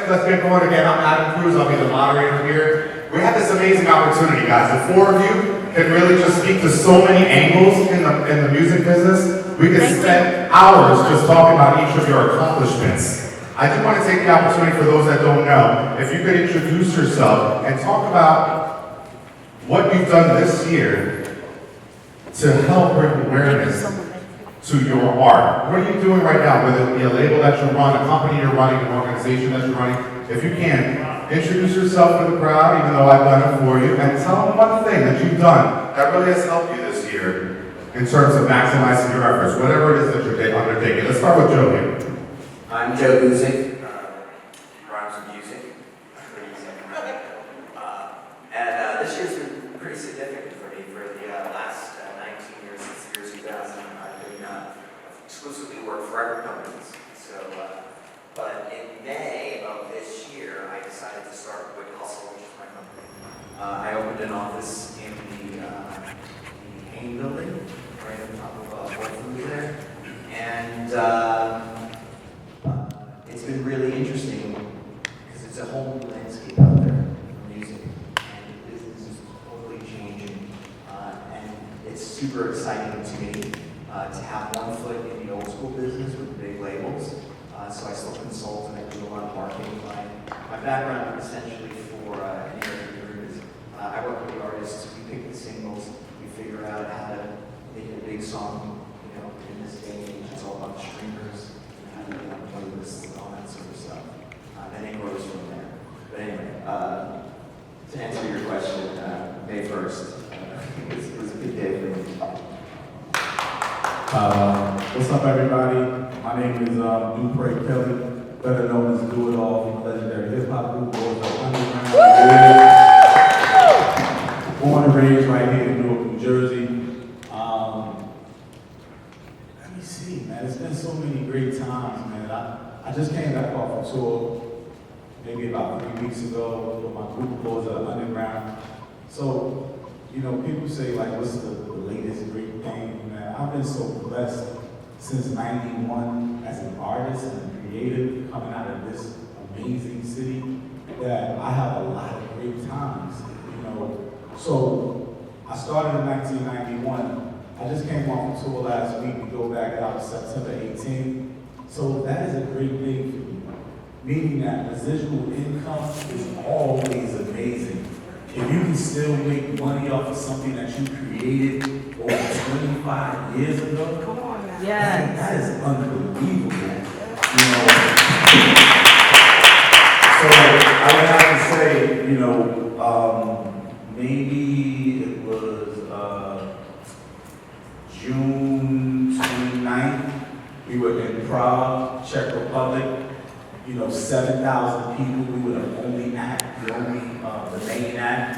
let's get going again. I'm Adam Cruz, I'll be the moderator here. We have this amazing opportunity, guys. The four of you can really just speak to so many angles in the music business. We could spend hours just talking about each of your accomplishments. I do want to take the opportunity for those that don't know, if you could introduce yourself and talk about what you've done this year to help bring awareness to your art. What are you doing right now, whether it be a label that you run, a company you're running, an organization that you're running? If you can, introduce yourself to the crowd, even though I've done it for you, and tell them one thing that you've done that really has helped you this year in terms of maximizing your efforts, whatever it is that you're undertaking. Let's start with Joe here. I'm Joe Guzik, rhymes with music. And this year's been pretty significant for me. For the last 19 years, since the year 2000, I've been exclusively worked for record companies. So, but in May of this year, I decided to start with Hussle, which is my company. I opened an office in the Hain building, right on top of Thornton there. And it's been really interesting because it's a whole new landscape out there for music, and the business is totally changing. And it's super exciting to me to have one foot in the old school business with the big labels. So I still consult and I do a lot of marketing. My background essentially for any other is I work with the artists, we pick the singles, we figure out how to make a big song. You know, in this day and age, it's all about streamers and how to get on playlists and all that sort of stuff. And it grows from there. But anyway, to answer your question, May 1st, it was a big day for me. What's up, everybody? My name is Dupré Kelly, better known as DoItAll from the legendary hip hop group Underground. Born and raised right here in Newark, New Jersey. Let me see, man. It's been so many great times, man. I just came back off a tour maybe about 3 weeks ago with my group Boys Underground. So, you know, people say, like, what's the latest great thing, man? I've been so blessed since '91 as an artist and a creative coming out of this amazing city that I have a lot of great times, you know. So I started in 1991. I just came off a tour last week. We go back out September 18th. So that is a great thing for me, meaning that residual income is always amazing. If you can still make money off of something that you created over 25 years ago, come on now. Yes. That is unbelievable. You know. So I would have to say, you know, maybe it was June 29th. We were in Prague, Czech Republic. You know, 7,000 people. We were the only act, the main act.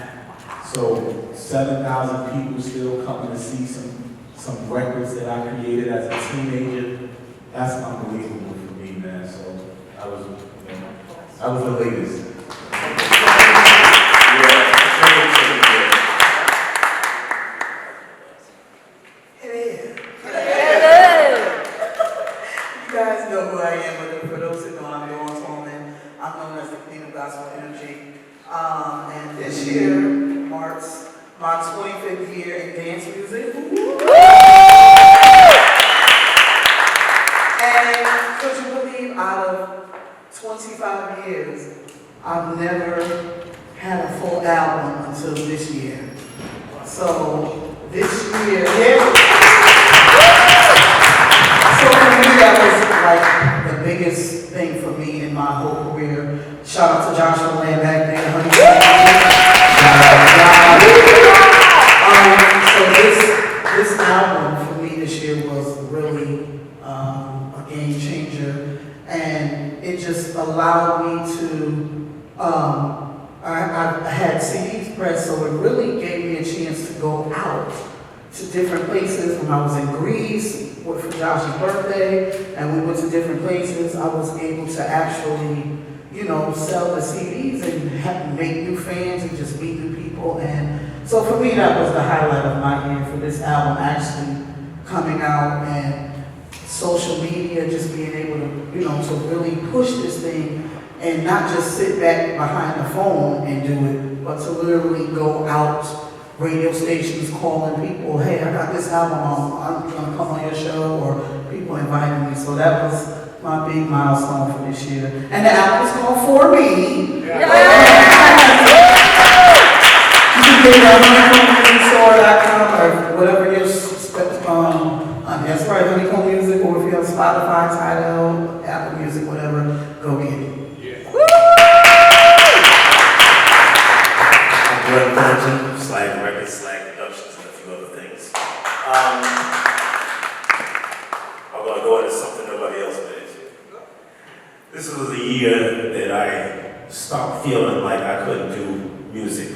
So 7,000 people still coming to see some records that I created as a teenager. That's unbelievable for me, man. So that was the latest. You guys know who I am, but for those who know, I'm Tallman. I'm known as the Queen of Gospel Energy. And this year marks my 25th year in dance music. And could you believe, out of 25 years, I've never had a full album until this year. So this year, so for me, that was like the biggest thing for me in my whole career. Shout out to Joshua Land back there, So this album for me this year was really a game changer, and it just allowed me to. I had CDs pressed, so it really gave me a chance to go out to different places. When I was in Greece for Josh's birthday, and we went to different places, I was able to actually, you know, sell the CDs and make new fans and just meet new people. And so for me, that was the highlight of my year for this album actually coming out, and social media just being able to, you know, to really push this thing and not just sit back behind the phone and do it, but to literally go out, radio stations calling people, hey, I got this album on, I'm gonna come on your show, or people inviting me. So that was my big milestone for this year. And the album's called For Me. You can get it on honeycombmusicstore.com or whatever your that's right, Honeycomb Music, or if you have Spotify, Tidal, Apple Music, whatever, go get it. Thornton, Slaag Records, Slaag Productions, and a few other things. I'm going to go into something nobody else did. This was the year that I stopped feeling like I couldn't do music.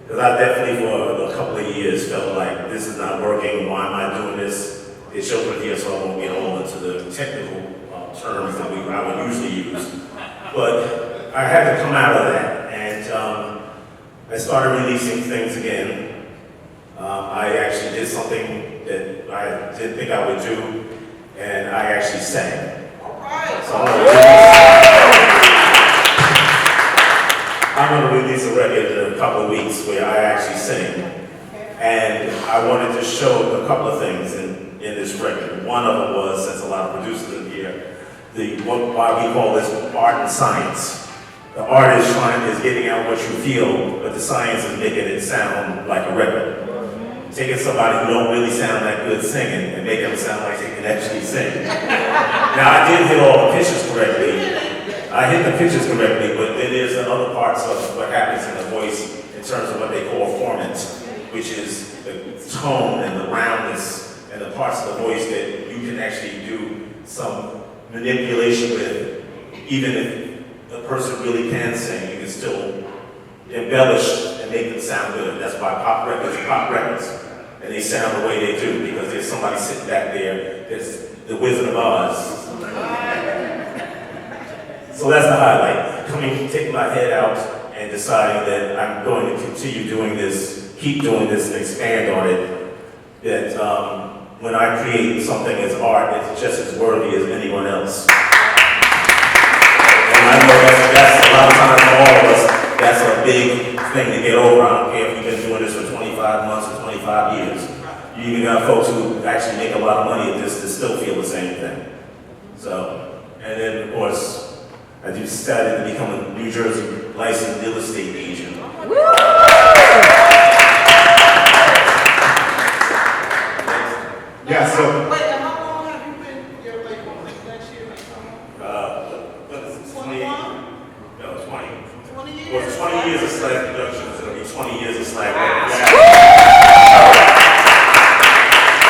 Because I definitely, for a couple of years, felt like this is not working. Why am I doing this? The children here, so I won't get all into the technical terms that I would usually use. But I had to come out of that, and I started releasing things again. I actually did something that I didn't think I would do, and I actually sang. So I'm going to release a record in a couple of weeks where I actually sing. And I wanted to show a couple of things in this record. One of them was, since a lot of producers in here, why we call this art and science. The art is getting out what you feel, but the science is making it sound like a record. Taking somebody who don't really sound that good singing and making them sound like they can actually sing. Now, I did hit all the pitches correctly. I hit the pitches correctly, but then there's the other parts of what happens in the voice in terms of what they call formants, which is the tone and the roundness and the parts of the voice that you can actually do some manipulation with. Even if the person really can sing, you can still embellish and make them sound good. That's why pop records are pop records. And they sound the way they do, because there's somebody sitting back there, there's the Wizard of Oz. So that's the highlight. Taking my head out and deciding that I'm going to continue doing this, keep doing this, and expand on it. That when I create something as art, it's just as worthy as anyone else. And I know that's a lot of times for all of us, that's a big thing to get over. I don't care if you've been doing this for 25 months or 25 years. You even got folks who actually make a lot of money at this that still feel the same thing. So, and then of course, I decided to become a New Jersey licensed real estate agent. Yeah, so. Wait, and how long have you been your label? Next year, next summer? 20? No, 20. 20 years? Well, it's 20 years of Slaag Productions. It'll be 20 years of Slaag Records.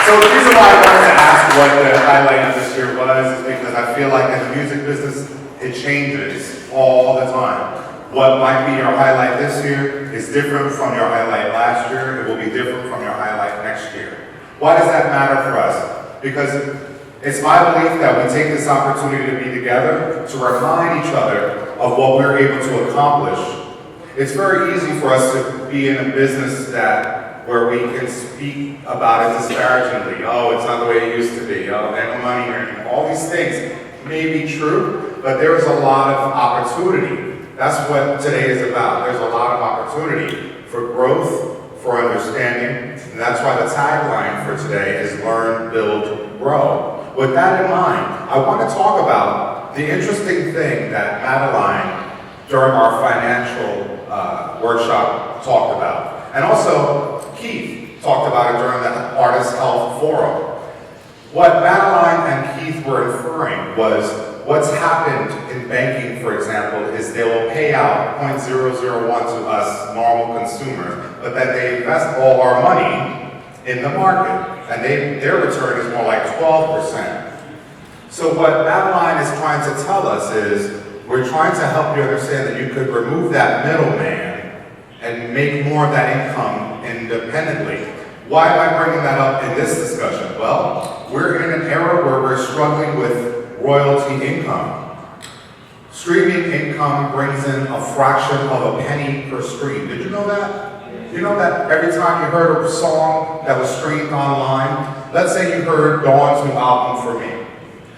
So the reason why I wanted to ask what the highlight of this year was is because I feel like in the music business, it changes all the time. What might be your highlight this year is different from your highlight last year. It will be different from your highlight next year. Why does that matter for us? Because it's my belief that we take this opportunity to be together to remind each other of what we're able to accomplish. It's very easy for us to be in a business where we can speak about it disparagingly. Oh, it's not the way it used to be. Oh, there's no money here. All these things may be true, but there is a lot of opportunity. That's what today is about. There's a lot of opportunity for growth, for understanding, and that's why the tagline for today is Learn, Build, Grow. With that in mind, I want to talk about the interesting thing that Madeline, during our financial workshop, talked about. And also, Keith talked about it during the Artist Health Forum. What Madeline and Keith were inferring was what's happened in banking, for example, is they will pay out 0.001 to us normal consumers, but then they invest all our money in the market, and their return is more like 12%. So what Madeline is trying to tell us is, we're trying to help you understand that you could remove that middleman and make more of that income independently. Why am I bringing that up in this discussion? Well, we're in an era where we're struggling with royalty income. Streaming income brings in a fraction of a penny per stream. Did you know that? You know that every time you heard a song that was streamed online, let's say you heard Dawn's new album For Me.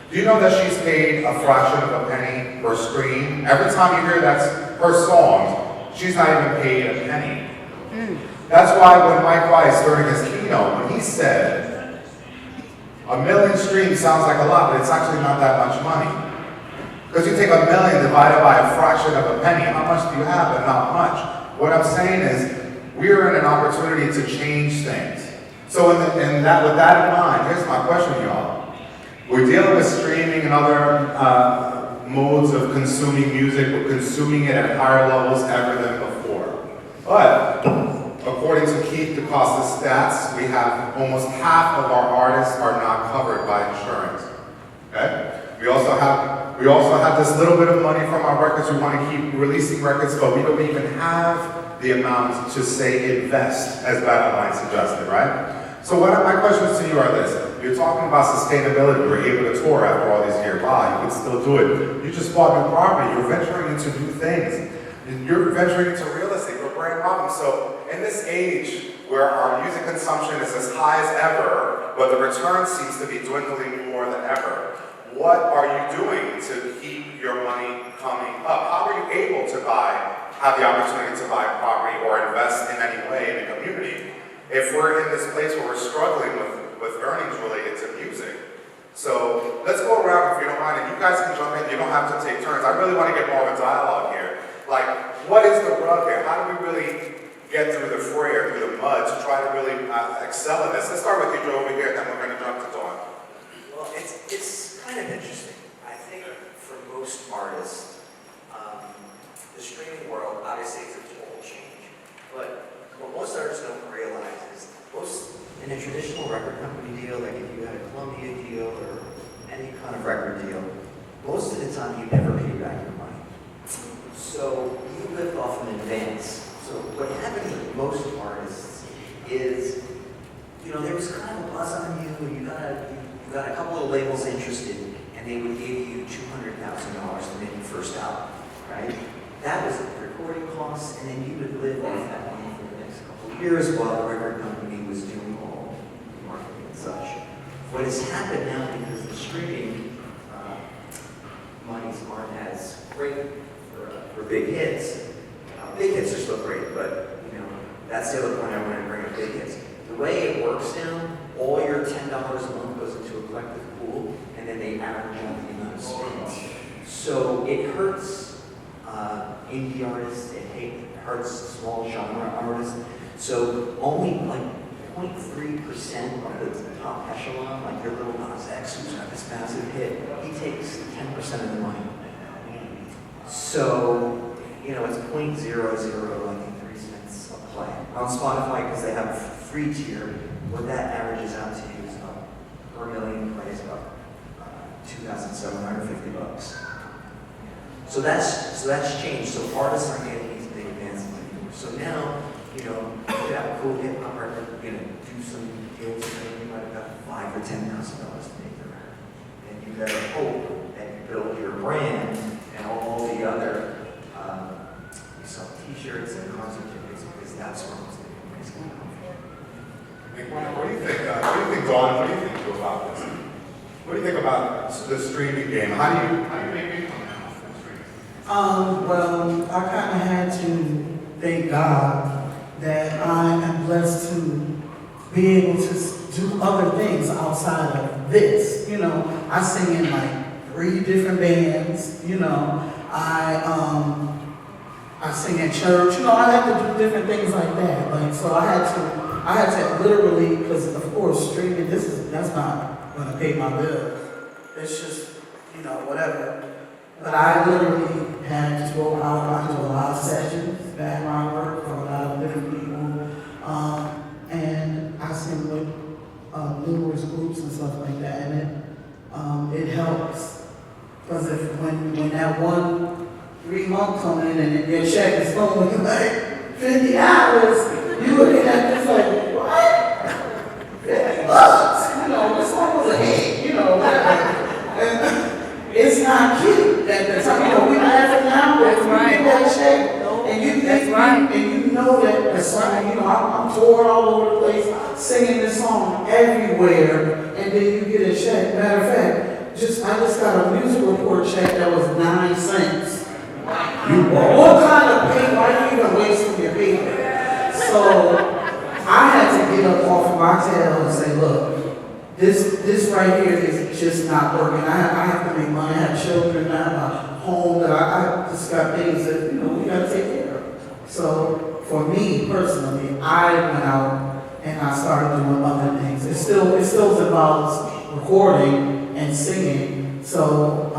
Do you know that she's paid a fraction of a penny per stream? Every time you hear that's her songs, she's not even paid a penny. That's why when Mike Weiss, during his keynote, when he said, 1 million streams sounds like a lot, but it's actually not that much money. Because you take 1 million divided by a fraction of a penny, how much do you have? But not much. What I'm saying is, we're in an opportunity to change things. So with that in mind, here's my question to y'all. We're dealing with streaming and other modes of consuming music. We're consuming it at higher levels ever than before. But according to Keith DeCosta's stats, we have almost half of our artists are not covered by insurance. Okay? We also have this little bit of money from our records. We want to keep releasing records, but we don't even have the amount to say invest, as Battleline suggested, right? So my questions to you are this. You're talking about sustainability. We're able to tour after all these years. Wow, you can still do it. You just bought new property. You're venturing into new things. You're venturing into real estate. You're brand hopping. So in this age where our music consumption is as high as ever, but the return seems to be dwindling more than ever, what are you doing to keep your money coming up? How are you able to have the opportunity to buy property or invest in any way in the community if we're in this place where we're struggling with earnings related to music? So let's go around if you don't mind, and you guys can jump in. You don't have to take turns. I really want to get more of a dialogue here. Like, what is the rub here? How do we really get through the fray or through the mud to try to really excel in this? Let's start with you, Joe, over here, and then we're going to jump to Dawn. Well, it's kind of interesting. I think for most artists, the streaming world obviously is a total change. But what most artists don't realize is in a traditional record company deal, like if you had a Columbia deal or any kind of record deal, most of the time you never pay back your money. So you live off an advance. So what happens with most artists is, there was kind of a buzz on you, and you got a couple of labels interested, and they would give you $200,000 to make your first album, right? That was the recording costs, and then you would live off that money for the next couple of years while the record company was doing all the marketing and such. What has happened now, because the streaming monies aren't as great for big hits. Big hits are still great, but that's the other point I want to bring up. Big hits. The way it works now, all your $10 a month goes into a collective pool, and then they average out the amount of spins. So it hurts indie artists, it hurts small genre artists. So only like 0.3% of the top echelon, like your little Nas X, who's got this massive hit, he takes 10% of the money. So it's 0.00, I think, 3 cents a play. On Spotify, because they have a free tier, what that averages out to is per million plays about $2,750. So that's changed. So artists aren't getting these big advances anymore. So now, you could have a cool hip hop record, do some deals, and you might have got $5,000 or $10,000 to make the record. And you better hope that you build your brand and all the other sell T-shirts and concert tickets, because that's where most of the money's going to come from. What do you think, Dawn? What do you think about this? What do you think about the streaming game? How do you make income now from streaming? Well, I kind of had to thank God that I am blessed to be able to do other things outside of this. I sing in like 3 different bands. I sing at church. I have to do different things like that. So I had to literally, because of course streaming, that's not going to pay my bills. It's just, whatever. But I literally had to go out. I do a lot of sessions, background work for a lot of different people, and I sing with numerous groups and stuff like that, and it helps. Because when that 3 months come in and your check is going like $50, you looking at this like, what? $50? This song was a hit, And it's not cute at the time. We laugh now, but when you get that check, and you think, and you know that the song, I'm touring all over the place, singing this song everywhere, and then you get a check. Matter of fact, I just got a music report check that was 9 cents. You What kind of paper? Why are you even wasting your paper? So I had to get up off of my tail and say, look, this right here is just not working. I have to make money. I have children. I have a home that I just got things that, we got to take care of. So for me personally, I went out and I started doing other things. It still involves recording and singing. So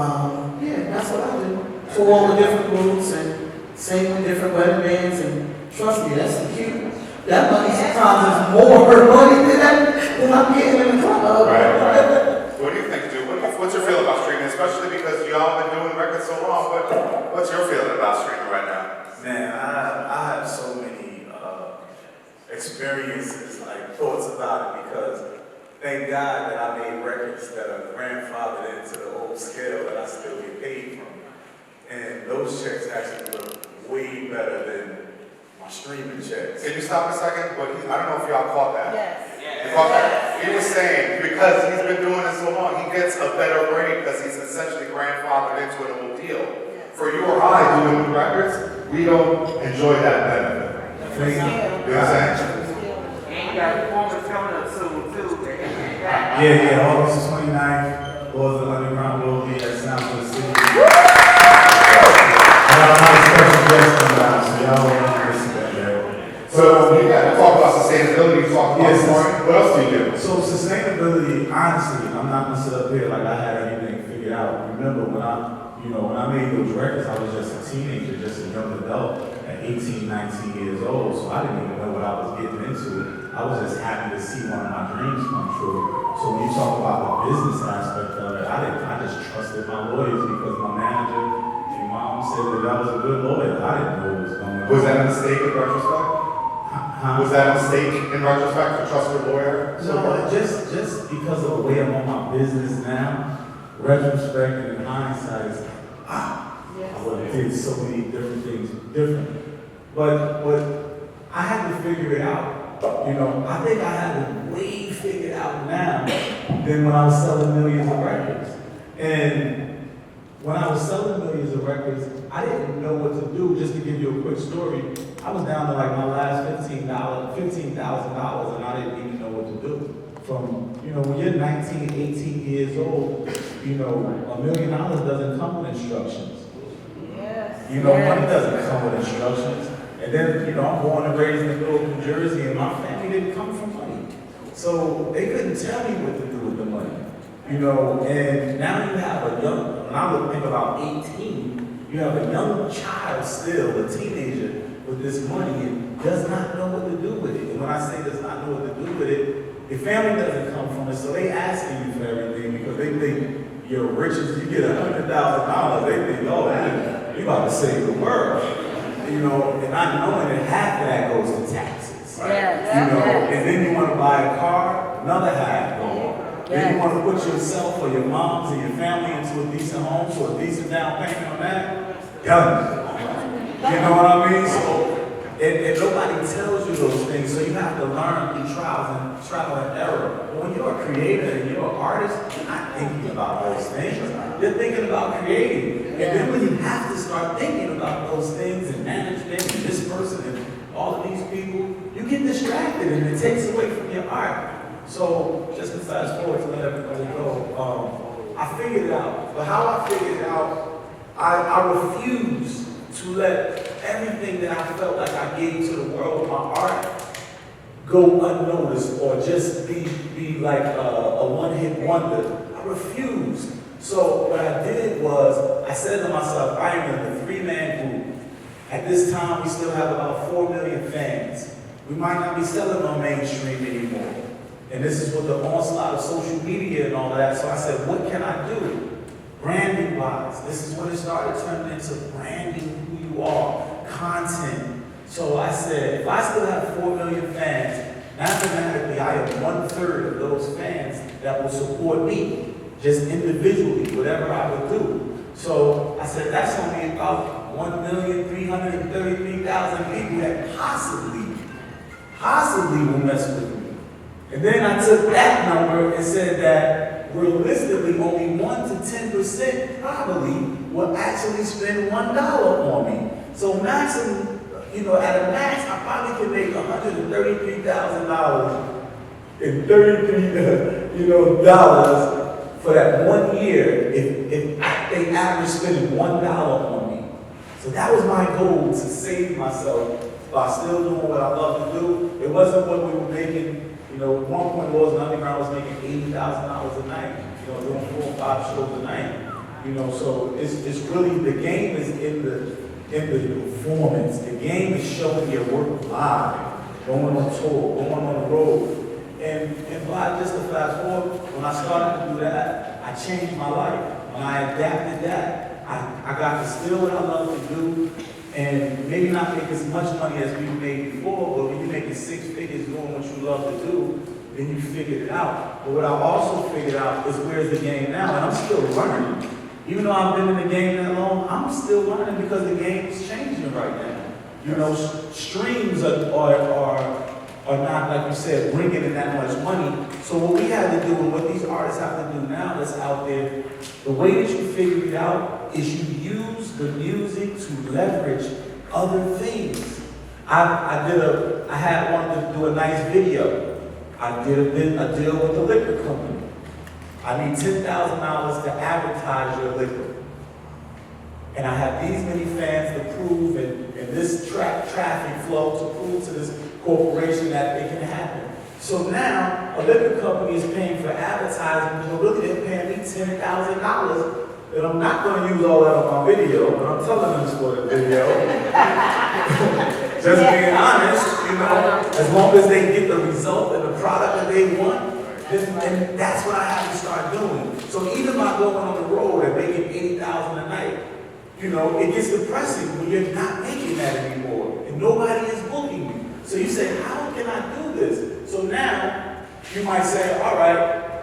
yeah, that's what I do. Tour with different groups and sing with different wedding bands, and trust me, that's cute. That money sometimes is more money than I'm getting in the club. Right. What do you think, Dude? What's your feeling about streaming? Especially because y'all been doing records so long. What's your feeling about streaming right now? Man, I have so many experiences, like thoughts about it, because thank God that I made records that are grandfathered into the old scale that I still get paid from. And those checks actually look way better than my streaming checks. Can you stop a second? I don't know if y'all caught that. Yes. You caught that? He was saying because he's been doing it so long, he gets a better rate because he's essentially grandfathered into an old deal. For you or I doing records, we don't enjoy that benefit. You know what I'm saying? And you got performance coming up soon too. Yeah, August 29th, Lords of Underground will be at Sound for the City. I got a lot of special guests coming out, so y'all want to listen to that. So you got to talk about sustainability, talk about smart. What else do you do? So sustainability, honestly, I'm not gonna sit up here like I had everything figured out. Remember when I made those records, I was just a teenager, just a young adult at 18, 19 years old. So I didn't even know what I was getting into. I was just happy to see one of my dreams come true. So when you talk about the business aspect of it, I just trusted my lawyers because my manager and mom said that I was a good lawyer. I didn't know what was going on. Was that a mistake in retrospect? Was that a mistake in retrospect to trust your lawyer? No, just because of the way I'm on my business now, retrospect and in hindsight, I would have did so many different things differently. But I had to figure it out. I think I have it way figured out now than when I was selling millions of records. And when I was selling millions of records, I didn't know what to do. Just to give you a quick story, I was down to like my last $15,000, and I didn't even know what to do. From, when you're 19, 18 years old, $1 million doesn't come with instructions. Yes. Money doesn't come with instructions. And then, I'm born and raised in Newark, New Jersey, and my family didn't come from money. So they couldn't tell me what to do with the money. And now you have when I think about 18, you have a young child still, a teenager, with this money and does not know what to do with it. And when I say does not know what to do with it, your family doesn't come from it, so they asking you for everything because they think you're rich as you get $100,000. They think, oh, man, you about to save the world. And not knowing that half of that goes to taxes. And then you want to buy a car, another half goes. Then you want to put yourself or your moms and your family into a decent home, so a decent down payment on that, done. You know what I mean? So, and nobody tells you those things, so you have to learn through trial and error. But when you're a creator and you're an artist, you're not thinking about those things. You're thinking about creating. And then when you have to start thinking about those things and management and this person and all of these people, you get distracted and it takes away from your art. So just to fast forward to let everybody go, I figured it out. But how I figured it out, I refuse to let everything that I felt like I gave to the world with my art go unnoticed or just be like a one-hit wonder. I refuse. So what I did was, I said to myself, I am in a 3-man group. At this time, we still have about 4 million fans. We might not be selling on mainstream anymore. And this is with the onslaught of social media and all of that. So I said, what can I do? Branding wise, this is when it started turning into branding who you are, content. So I said, if I still have 4 million fans, mathematically I have 1/3 of those fans that will support me, just individually, whatever I would do. So I said, that's only about 1,333,000 people that possibly will mess with me. And then I took that number and said that realistically, only 1 to 10% probably will actually spend $1 on me. So maximum, you know, at a max, I probably can make $133,000 in 33, you know, dollars for that 1 year if they average spending $1 on me. So that was my goal, to save myself while still doing what I love to do. It wasn't what we were making. You know, at one point, Laws and Underground was making $80,000 a night. You know, doing 4 or 5 shows a night. You know, so it's really, the game is in the performance. The game is showing your work live, going on tour, going on the road. And just to fast forward, when I started to do that, I changed my life. When I adapted that, I got to still what I love to do, and maybe not make as much money as we made before, but when you're making 6 figures doing what you love to do, then you figured it out. But what I also figured out is where's the game now, and I'm still learning. Even though I've been in the game that long, I'm still learning because the game is changing right now. You know, streams are not, like you said, bringing in that much money. So what we had to do, and what these artists have to do now that's out there, the way that you figure it out is you use the music to leverage other things. I wanted to do a nice video. I did a deal with the liquor company. I need $10,000 to advertise your liquor. And I have these many fans to prove, and this traffic flow to prove to this corporation that it can happen. So now, a liquor company is paying for advertising, but really they're paying me $10,000, and I'm not going to use all that on my video, but I'm telling them it's for the video. Just being honest, you know, as long as they get the result and the product that they want, and that's what I have to start doing. So even by going on the road and making $80,000 a night, you know, it gets depressing when you're not making that anymore, and nobody is booking you. So you say, how can I do this? So now, you might say, all right,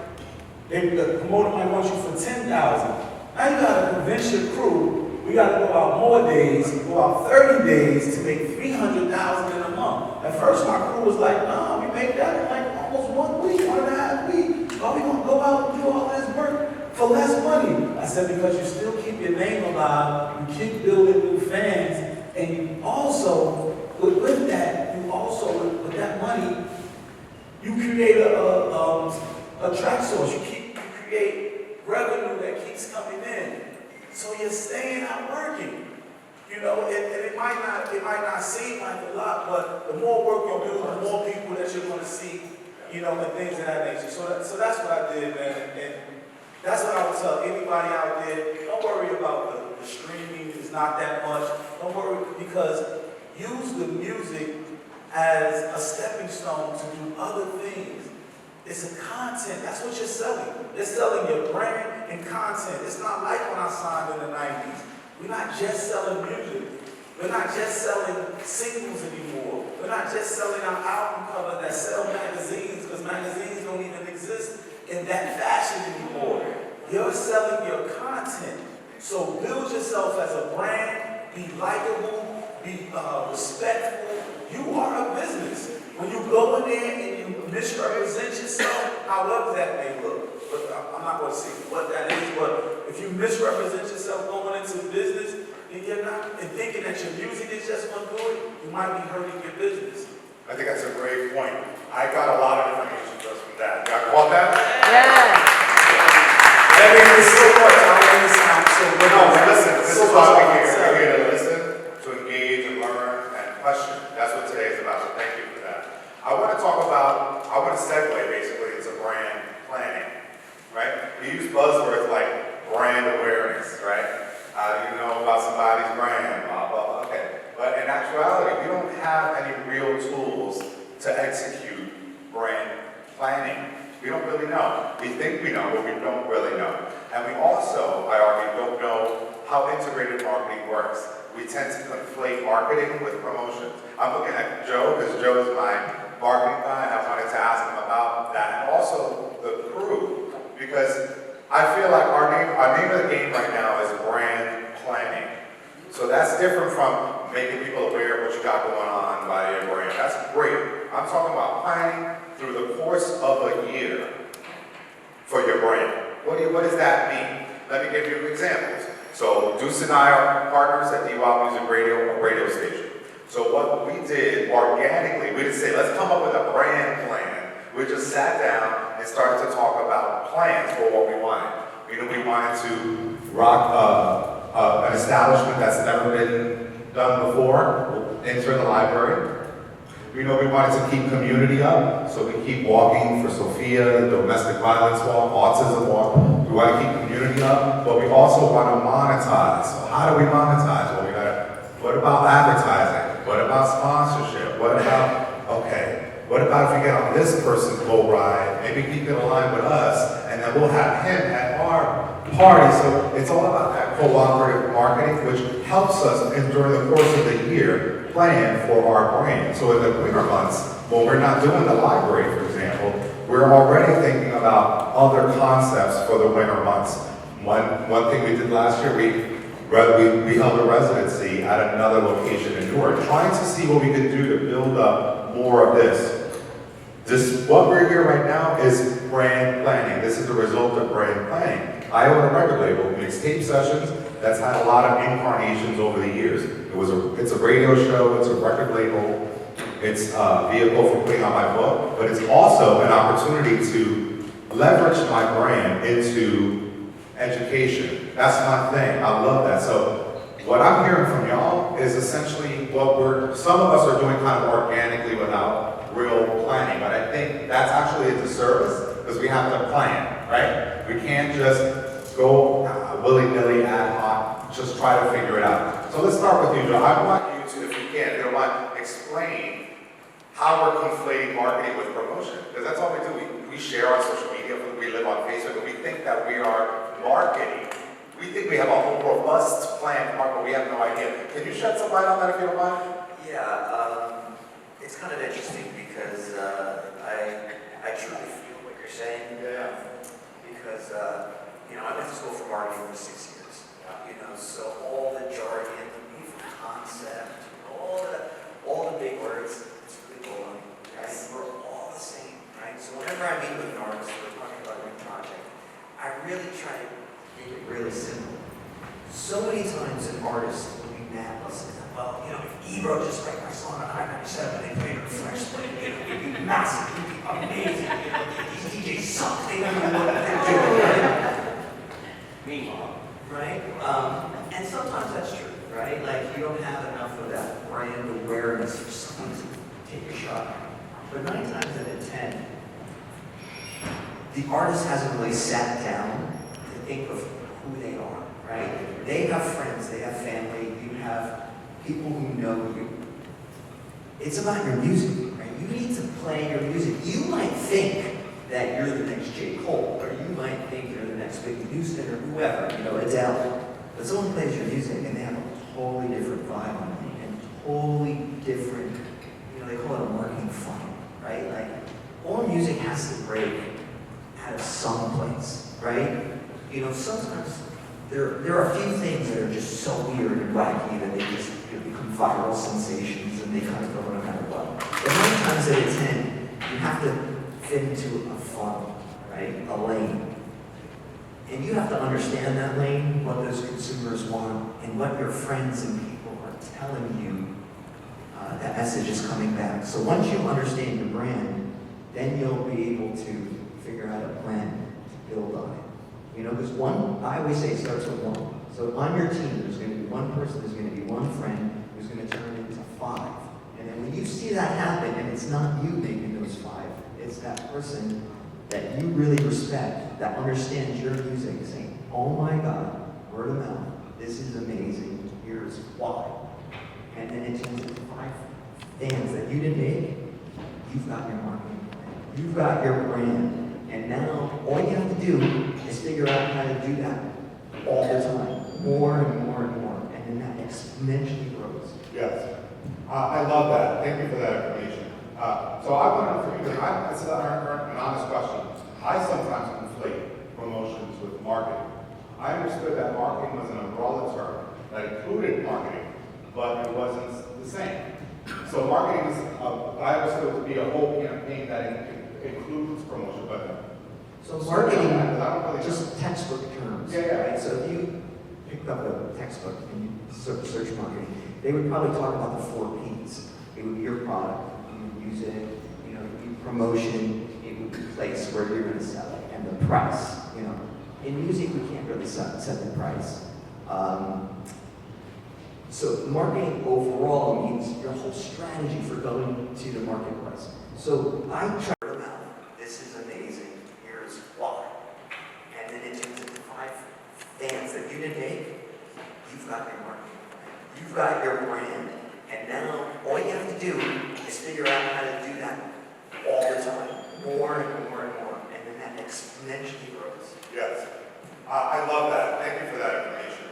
the promoter might want you for $10,000. Now you gotta convince your crew, we gotta go out more days, go out 30 days to make $300,000 in a month. At first my crew was like, no, we make that in like almost 1 week, 1.5 weeks. Are we gonna go out and do all this work for less money? I said, because you still keep your name alive, you keep building new fans, and you also, with that, with that money, you create a track source. You create revenue that keeps coming in. So you're staying out working. You know, and it might not seem like a lot, but the more work you do, the more people that you're going to see, you know, and things of that nature. So that's what I did, man. And that's what I would tell anybody out there. Don't worry about the streaming. It's not that much. Don't worry, because use the music as a stepping stone to do other things. It's a content. That's what you're selling. You're selling your brand and content. It's not like when I signed in the 90s. We're not just selling music. We're not just selling singles anymore. We're not just selling our album covers that sell magazines, because magazines don't even exist in that fashion anymore. You're selling your content. So build yourself as a brand, be likable, be respectful. You are a business. When you go in there and you misrepresent yourself, however that may look, but I'm not going to say what that is, but if you misrepresent yourself going into business, and you're not, and thinking that your music is just going to do it, you might be hurting your business. I think that's a great point. I got a lot of information just from that. Y'all caught that? Yeah. That means it's so much. I don't understand. So No, listen, this is why we're here. So We're here to listen, to engage and learn and question. That's what today is about, so thank you for that. I want to segue basically into brand planning, right? We use buzzwords like brand awareness, right? You know about somebody's brand, blah, blah, blah, okay. But in actuality, we don't have any real tools to execute brand planning. We don't really know. We think we know, but we don't really know. And we also, I argue, don't know how integrated marketing works. We tend to conflate marketing with promotion. I'm looking at Joe, because Joe is my marketing guy, and I wanted to ask him about that. And also the crew, because I feel like our name of the game right now is brand planning. So that's different from making people aware of what you got going on by your brand. That's great. I'm talking about planning through the course of a year for your brand. what does that mean? Let me give you examples. So Deuce and I are partners at DoItAll Music Radio, a radio station. So what we did organically, we didn't say, let's come up with a brand plan. We just sat down and started to talk about plans for what we wanted. You know, we wanted to rock an establishment that's never been done before, enter the library. We know we wanted to keep community up, so we keep walking for Sophia, the domestic violence walk, autism walk. We want to keep community up, but we also want to monetize. So how do we monetize? Well, what about advertising? What about sponsorship? What about if we get on this person's boat ride, maybe he can align with us, and then we'll have him at our party. So it's all about that cooperative marketing, which helps us during the course of the year plan for our brand. So in the winter months, when we're not doing the library, for example, we're already thinking about other concepts for the winter months. One thing we did last year, we held a residency at another location in Newark, trying to see what we could do to build up more of this. What we're here right now is brand planning. This is the result of brand planning. I own a record label, Mixtape Sessions, that's had a lot of incarnations over the years. It's a radio show, it's a record label, it's a vehicle for putting out my book, but it's also an opportunity to leverage my brand into education. That's my thing, I love that. So what I'm hearing from y'all is essentially some of us are doing kind of organically without real planning, but I think that's actually a disservice because we have to plan, right? We can't just go willy-nilly ad hoc, just try to figure it out. So let's start with you, Joe. I want you to, if you don't mind, explain how we're conflating marketing with promotion, because that's all we do. We share on social media, we live on Facebook, and we think that we are marketing. We think we have a whole robust plan to market, but we have no idea. Can you shed some light on that if you don't mind? Yeah, it's kind of interesting because I truly feel what you're saying. Yeah. Because, I went to school for marketing for 6 years. So all the jargon, the concept, all the big words, it's really cool. Right? We're all the same, right? So whenever I meet with an artist, we're talking about a new project, I really try to make it really simple. So many times an artist will be mad at us and say, well, if Ebro just write my song on I-97 and they played it fresh, it'd be massive, it'd be amazing. These DJs suck, they don't know what they're doing, right? Meanwhile. Right? And sometimes that's true, right? Like you don't have enough of that brand awareness for someone to take a shot at. But 9 times out of 10, the artist hasn't really sat down to think of who they are, right? They have friends, they have family, you have people who know you. It's about your music, right? You need to play your music. You might think that you're the next J. Cole, or you might think you're the next Whitney Houston, or whoever, Adele. But someone plays your music and they have a totally different vibe on it, and totally different, they call it a marketing funnel, right? Like, all music has to break out of some place, right? Sometimes there are a few things that are just so weird and wacky that they just become viral sensations and they kind of go no matter what. But 9 times out of 10, you have to fit into a funnel, right? A lane. And you have to understand that lane, what those consumers want, and what your friends and people are telling you. That message is coming back. So once you understand your brand, then you'll be able to figure out a plan to build on it. Because I always say it starts with 1. So on your team, there's going to be 1 person, there's going to be 1 friend who's going to turn into 5. And then when you see that happen, and it's not you making those 5, it's that person that you really respect, that understands your music, saying, oh my God, word of mouth, this is amazing, here's why. And then it turns into 5 fans that you didn't make. You've got your marketing plan. You've got your brand. And now all you have to do is figure out how to do that all the time, more and more and more. And then that exponentially grows. Yes. I love that. Thank you for that information. So I want to know from you, because this is an honest question. I sometimes conflate promotions with marketing. I understood that marketing was an umbrella term that included marketing, but it wasn't the same. So marketing is, I understood it to be a whole campaign that includes promotion, but So marketing, I don't really just textbook terms. Yeah. Right? So if you picked up a textbook and you search marketing, they would probably talk about the 4 Ps. It would be your product, you would use it, you know, promotion, it would be place where you're going to sell it, and the price. You know, in music we can't really set the price. So marketing overall means your whole strategy for going to the marketplace. So I try to mouth. This is amazing. Here's why. And then it turns into 5 fans that you didn't make. You've got your marketing plan. You've got your brand. And now all you have to do is figure out how to do that all the time. More and more and more. And then that exponentially grows. Yes. I love that. Thank you for that information.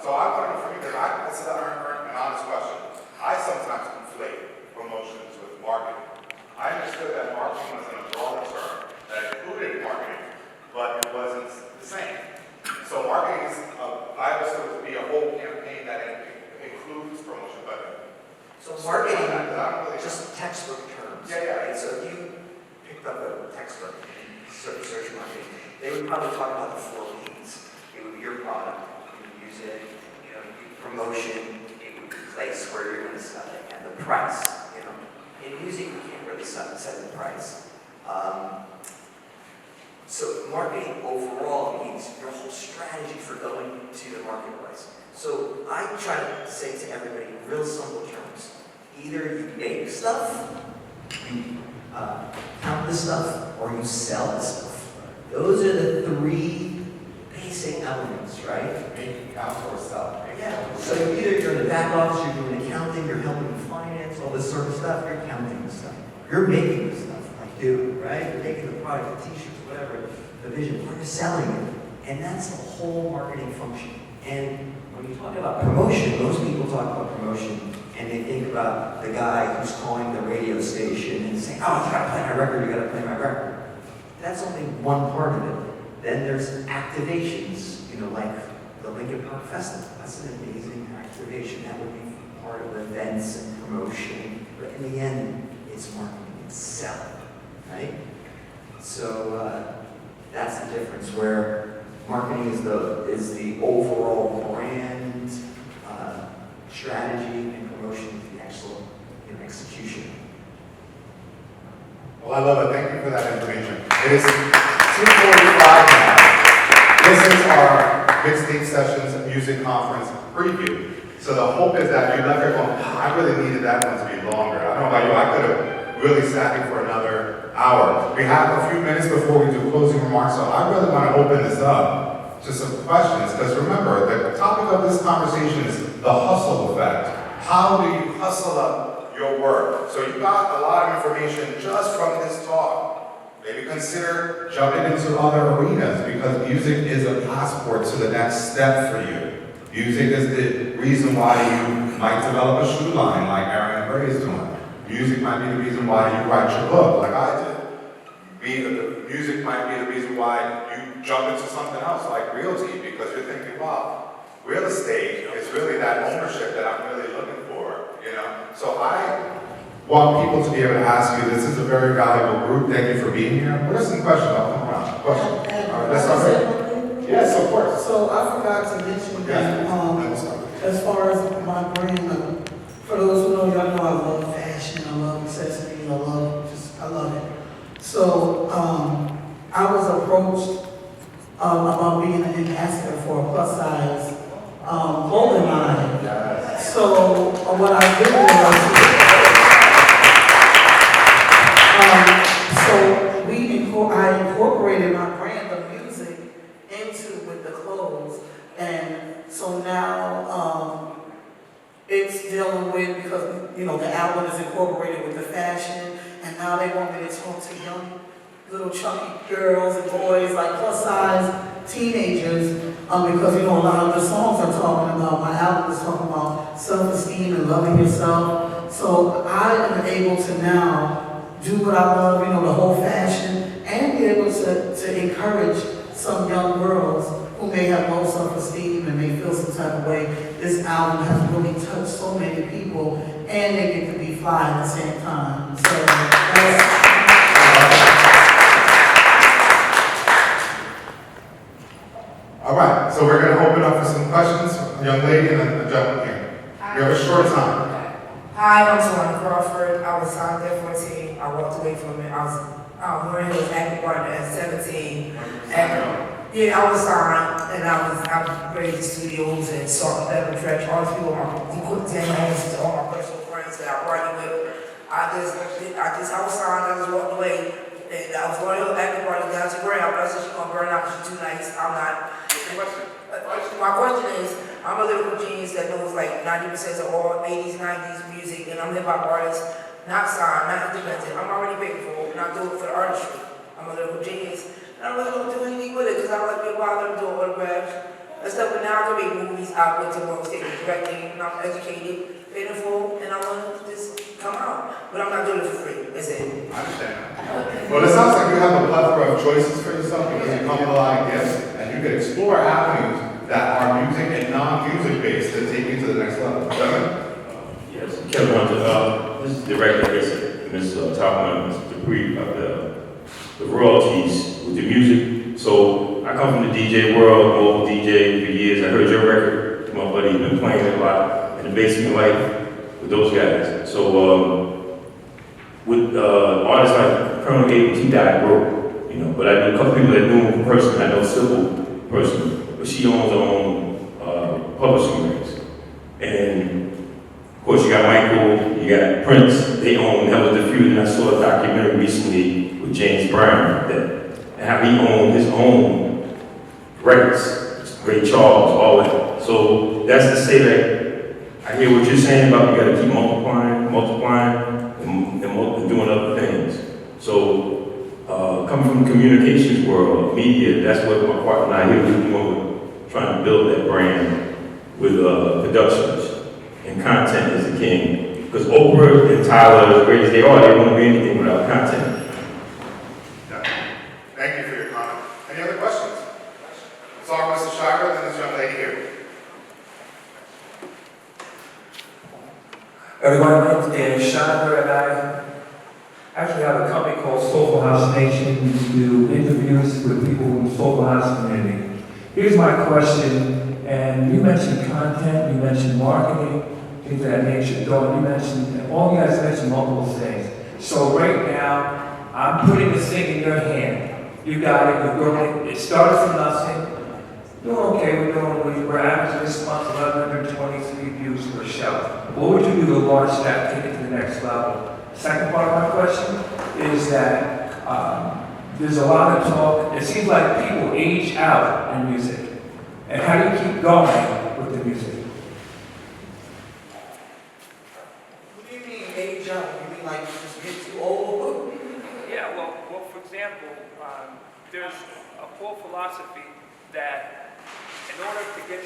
So I want to know from you, because this is an honest question. I sometimes conflate promotions with marketing. I understood that marketing was an umbrella term that included marketing, but it wasn't the same. So marketing is, I understood it to be a whole campaign that includes promotion, but So marketing, I don't really just textbook terms. Yeah. Right? So if you picked up a textbook and search marketing, they would probably talk about the 4 Ps. It would be your product, you would use it, you know, promotion, it would be place where you're going to sell it, and the price. You know, in music we can't really set the price. So marketing overall means your whole strategy for going to the marketplace. So I try to say to everybody in real simple terms, either you make stuff, you count the stuff, or you sell the stuff. Those are the 3 basic elements, right? make, count, or sell. Yeah. So either you're in the back office, you're doing accounting, you're helping with finance, all this sort of stuff, you're counting the stuff. You're making the stuff, like you, right? You're making the product, the t-shirts, whatever, the vision, or you're selling it. And that's the whole marketing function. And when you talk about promotion, most people talk about promotion and they think about the guy who's calling the radio station and saying, oh, you gotta play my record, you gotta play my record. That's only one part of it. Then there's activations, you know, like the Lincoln Park Festival. That's an amazing activation. That would be part of events and promotion. But in the end, it's marketing, it's selling, right? So that's the difference where marketing is the overall brand strategy and promotion is the actual execution. Well, I love it. Thank you for that information. It is 2:45 now. This is our Mixtape Sessions Music Conference preview. So the hope is that you left here going, I really needed that one to be longer. I don't know about you, I could have really sat here for another hour. We have a few minutes before we do closing remarks, so I really want to open this up to some questions, because remember, the topic of this conversation is the hustle effect. How do you hustle up your work? So you got a lot of information just from this talk. Maybe consider jumping into other arenas, because music is a passport to the next step for you. Music is the reason why you might develop a shoe line like Aaron Gray is doing. Music might be the reason why you write your book like I did. Music might be the reason why you jump into something else like realty, because you're thinking, wow, real estate is really that ownership that I'm really looking for, you know? So I want people to be able to ask you, this is a very valuable group, thank you for being here. What are some questions? I'll come around. Questions? All right, let's start. Yes, of course. So I forgot to mention that, as far as my brand, for those who know, y'all know I love fashion, I love accessories, I love it. So I was approached about being an ambassador for a plus size clothing line. Yes. So what I did was, I incorporated my brand of music with the clothes, and so now it's dealing with, because the album is incorporated with the fashion, and now they want me to talk to young little chunky girls and boys, like plus size teenagers, because a lot of the songs are talking about, my album is talking about self-esteem and loving yourself. So I am able to now do what I love, the whole fashion, and be able to encourage some young girls who may have low self-esteem and may feel some type of way. This album has really touched so many people, and they get to be fly at the same time. So All right, so we're gonna open up for some questions, a young lady and a gentleman here. We have a short time. Hi, I'm Tawana Crawford. I was signed there 14. I walked away from it. I was learning was active partner at 17. And yeah, I was signed and I raised the studios and Salt and Pepper Trash. All these people, he put 10 hands to all my personal friends that I party with. I was signed, I just walked away. And I was going to the active party down to Gray. I said she's gonna burn out, she's too nice. I'm not. My question is, I'm a lyrical genius that knows like 90% of all 80s, 90s music, and I'm a hip hop artist, not signed, not independent. I'm already paid for, not doing it for the artistry. I'm a lyrical genius, and I'm really gonna do anything with it because I like being bothered and doing autographs and stuff. But now I can make movies. I went to New York State directing, and I'm educated, paid in full, and I want to just come out. But I'm not doing it for free. That's it. I understand. Well, it sounds like you have a plethora of choices for yourself because you come with a lot of gifts, and you can explore avenues that are music and non-music based to take you to the next level. Yes, Kevin Hunter, this is Director Ms. Tallman, Mr. Dupré of the royalties with the music. So I come from the DJ world, mobile DJ for years. I heard your record, my buddy, you've been playing it a lot in the basement life with those guys. So with artists like Colonel Abel, he died broke, you know, but I know a couple people that knew him personally. I know Sybil personally. But she owns her own publishing rights. And of course you got Michael, you got Prince, they own, that was the feud, and I saw a documentary recently with James Brown, and how he owned his own records, Ray Charles, all that. So that's to say that I hear what you're saying about you gotta keep multiplying, and doing other things. So coming from the communications world, media, that's what my partner and I here we're doing, trying to build that brand with productions, and content is the king. Because Oprah and Tyler, as great as they are, they won't be anything without content. Yeah. Thank you for your comment. Any other questions? Sorry, Mr. Shire, then this young lady here. Everyone, my name is Dan Shire, and I actually have a company called Soulful House Nation. We do interviews with people in the Soulful House community. Here's my question, and you mentioned content, you mentioned marketing, things of that nature. You mentioned, all you guys mentioned multiple things. So right now, I'm putting this thing in your hand. You got it, you're growing it. It started from nothing. Doing okay, we're averaging this month 1,123 views per show. What would you do to launch that, take it to the next level? Second part of my question is that there's a lot of talk, it seems like people age out in music. And how do you keep going with the music? What do you mean age out? You mean like you just get too old? Yeah, well, for example, there's a whole philosophy that in order to get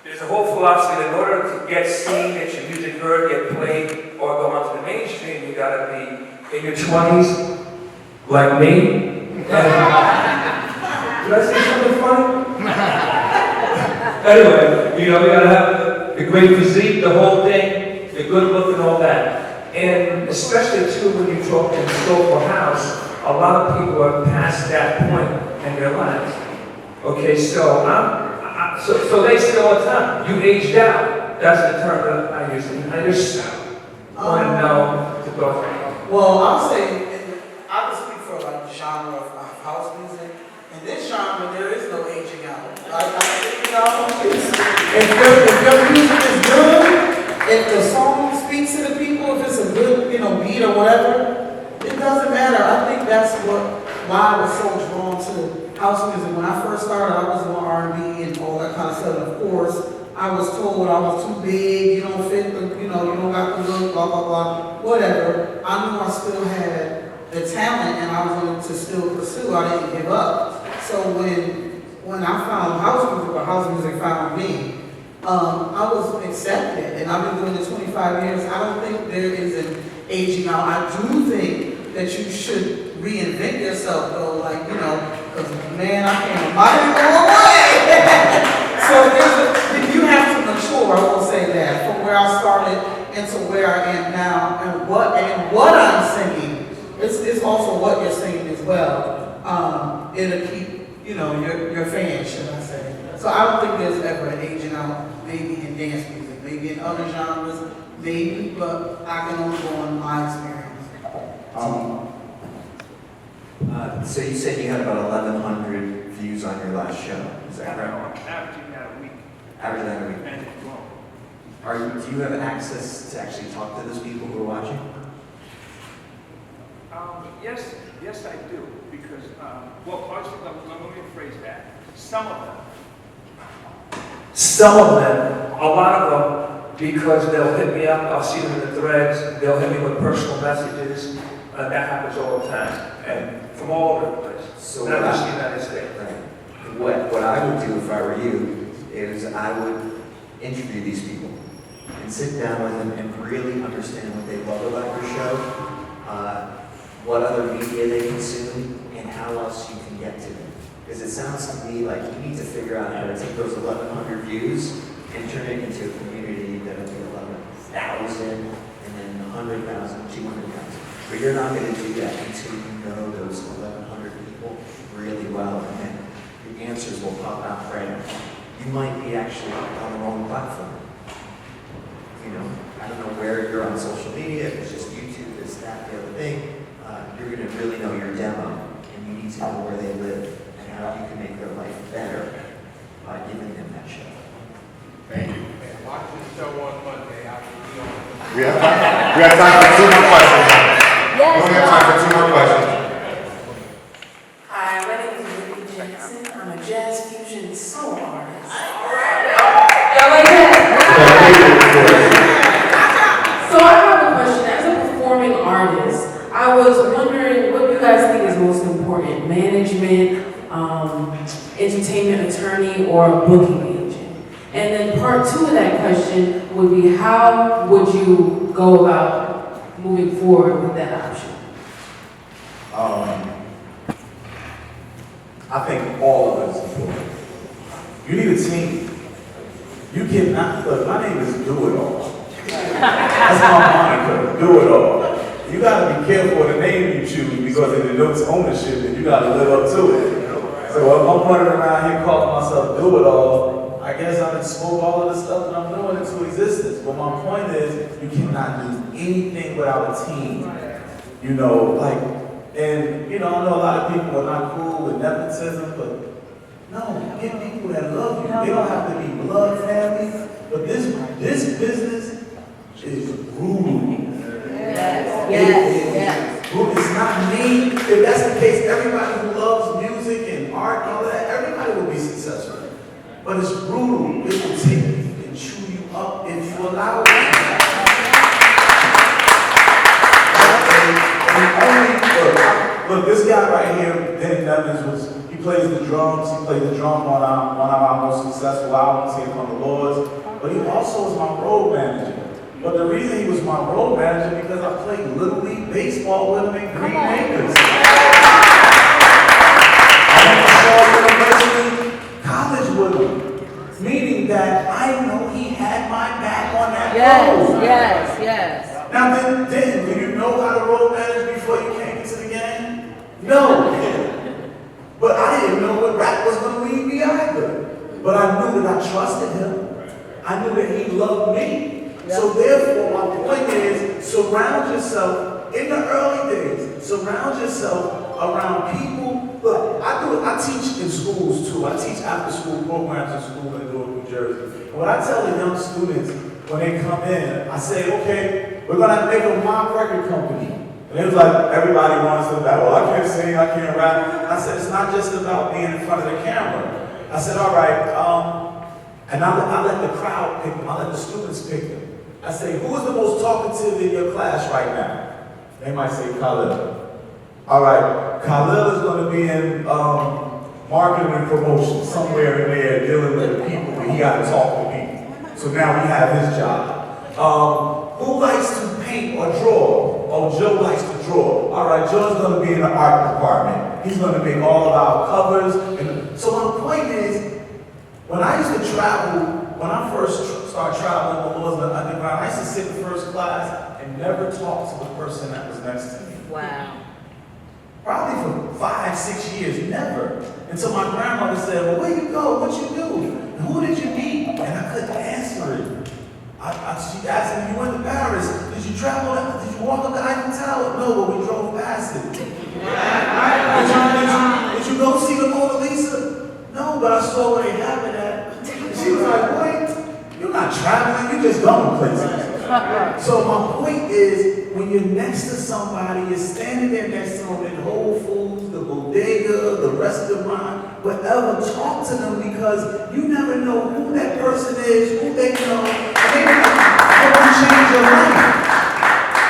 there's a whole philosophy that in order to get seen, get your music heard, get played, or go onto the mainstream, you gotta be in your 20s, like me. Did I say something funny? Anyway, you know, we gotta have the great physique, the whole thing, the good look and all that. And especially too when you talk in the Soulful House, a lot of people are past that point in their lives. Okay, so so they say all the time, you aged out. That's the term that I use. I just want to know to go. Well, I'll say, I would speak for like the genre of house music. In this genre, there is no aging out. You know, if your music is good, if the song speaks to the people, if it's a good, beat or whatever, it doesn't matter. I think that's why I was so drawn to house music. When I first started, I was doing R&B and all that kind of stuff. And of course, I was told I was too big, you don't fit, you don't got the look, blah, blah, blah, whatever. I knew I still had the talent and I was going to still pursue. I didn't give up. So when I found house music, or house music found me, I was accepted. And I've been doing it 25 years. I don't think there is an aging out. I do think that you should reinvent yourself though, because man, I came a mighty long way. So you have to mature, I will say that, from where I started into where I am now, and what I'm singing. It's also what you're singing as well. It'll keep your fans, should I say. So I don't think there's ever an aging out, maybe in dance music, maybe in other genres, maybe, but I can only go on my experience. So you said you had about 1,100 views on your last show, is that correct? Averaging that a week. Average that a week. And it's growing. Do you have access to actually talk to those people who are watching? Yes, I do, because, first, let me rephrase that. Some of them. Some of them, a lot of them, because they'll hit me up, I'll see them in the threads, they'll hit me with personal messages, that happens all the time, and from all over the place. So Not just the United States. Right. What I would do if I were you is I would interview these people and sit down with them and really understand what they love about your show, what other media they consume, and how else you can get to them. Because it sounds to me like you need to figure out how to take those 1,100 views and turn it into a community that'll be 11,000 and then 100,000, 200,000. But you're not going to do that until you know those 1,100 people really well, and then your answers will pop out right. You might be actually on the wrong platform. I don't know where you're on social media, if it's just YouTube, this, that, the other thing. You're going to really know your demo, and you need to know where they live and how you can make their life better by giving them that show. Thank you. Watch this show on Monday. We have time for 2 more questions. Yes. We only have time for 2 more questions. Hi, my name is Whitney Jackson. I'm a jazz fusion soul artist. Y'all like that? So I have a question. As a performing artist, I was wondering what you guys think is most important: management, entertainment attorney, or a booking agent? And then part 2 of that question would be, how would you go about moving forward with that option? I think all of it is important. You need a team. You cannot, look, my name is DoItAll. That's my moniker, DoItAll. You gotta be careful of the name you choose because it denotes ownership and you gotta live up to it. So if I'm running around here calling myself DoItAll, I guess I can smoke all of the stuff that I'm doing into existence. But my point is, you cannot do anything without a team. And I know a lot of people are not cool with nepotism, but no, get people that love you. They don't have to be blood family, but this business is brutal. Yes. It's not me. If that's the case, everybody who loves music and art and all that, everybody will be successful. But it's brutal. It will take you and chew you up if you allow it. Look, this guy right here, Denny Nevins, he plays the drums. He played the drum on one of our most successful albums, Here Come the Lords. But he also was my road manager. But the reason he was my road manager because I played Little League baseball with him in Green Acres. I went to Shaw University College with him, meaning that I know he had my back on that road. Yes. Now, then, do you know how to road manage before you came into the game? No. But I didn't know what rap was going to lead me either. But I knew that I trusted him. I knew that he loved me. So therefore, my point is, surround yourself, in the early days, surround yourself around people. Look, I teach in schools too. I teach after school programs in school in Newark, New Jersey. And what I tell the young students when they come in, I say, okay, we're gonna make a mock record company. And it was like, everybody wants to that, well, I can't sing, I can't rap. And I said, it's not just about being in front of the camera. I said, all right, and I let the crowd pick them, I let the students pick them. I say, who is the most talkative in your class right now? They might say Khalil. All right, Khalil is going to be in marketing and promotion, somewhere in there dealing with the people, and he got to talk to people. So now we have his job. Who likes to paint or draw? Oh, Joe likes to draw. All right, Joe's going to be in the art department. He's going to make all of our covers. And so my point is, when I used to travel, when I first started traveling with Lords in the Underground, I used to sit in first class and never talk to the person that was next to me. Wow. Probably for 5, 6 years, never. And so my grandmother said, well, where you go? What you do? And who did you meet? And I couldn't answer it. She asked me, you went to Paris. Did you travel? Did you walk up the Eiffel Tower? No, but we drove past it. Did you go see the Mona Lisa? No, but I saw where they have it at. She was like, wait, you're not traveling, you're just going places. So my point is, when you're next to somebody, you're standing there next to them in Whole Foods, the bodega, the restaurant, whatever, talk to them because you never know who that person is, who they know, and they can change your life.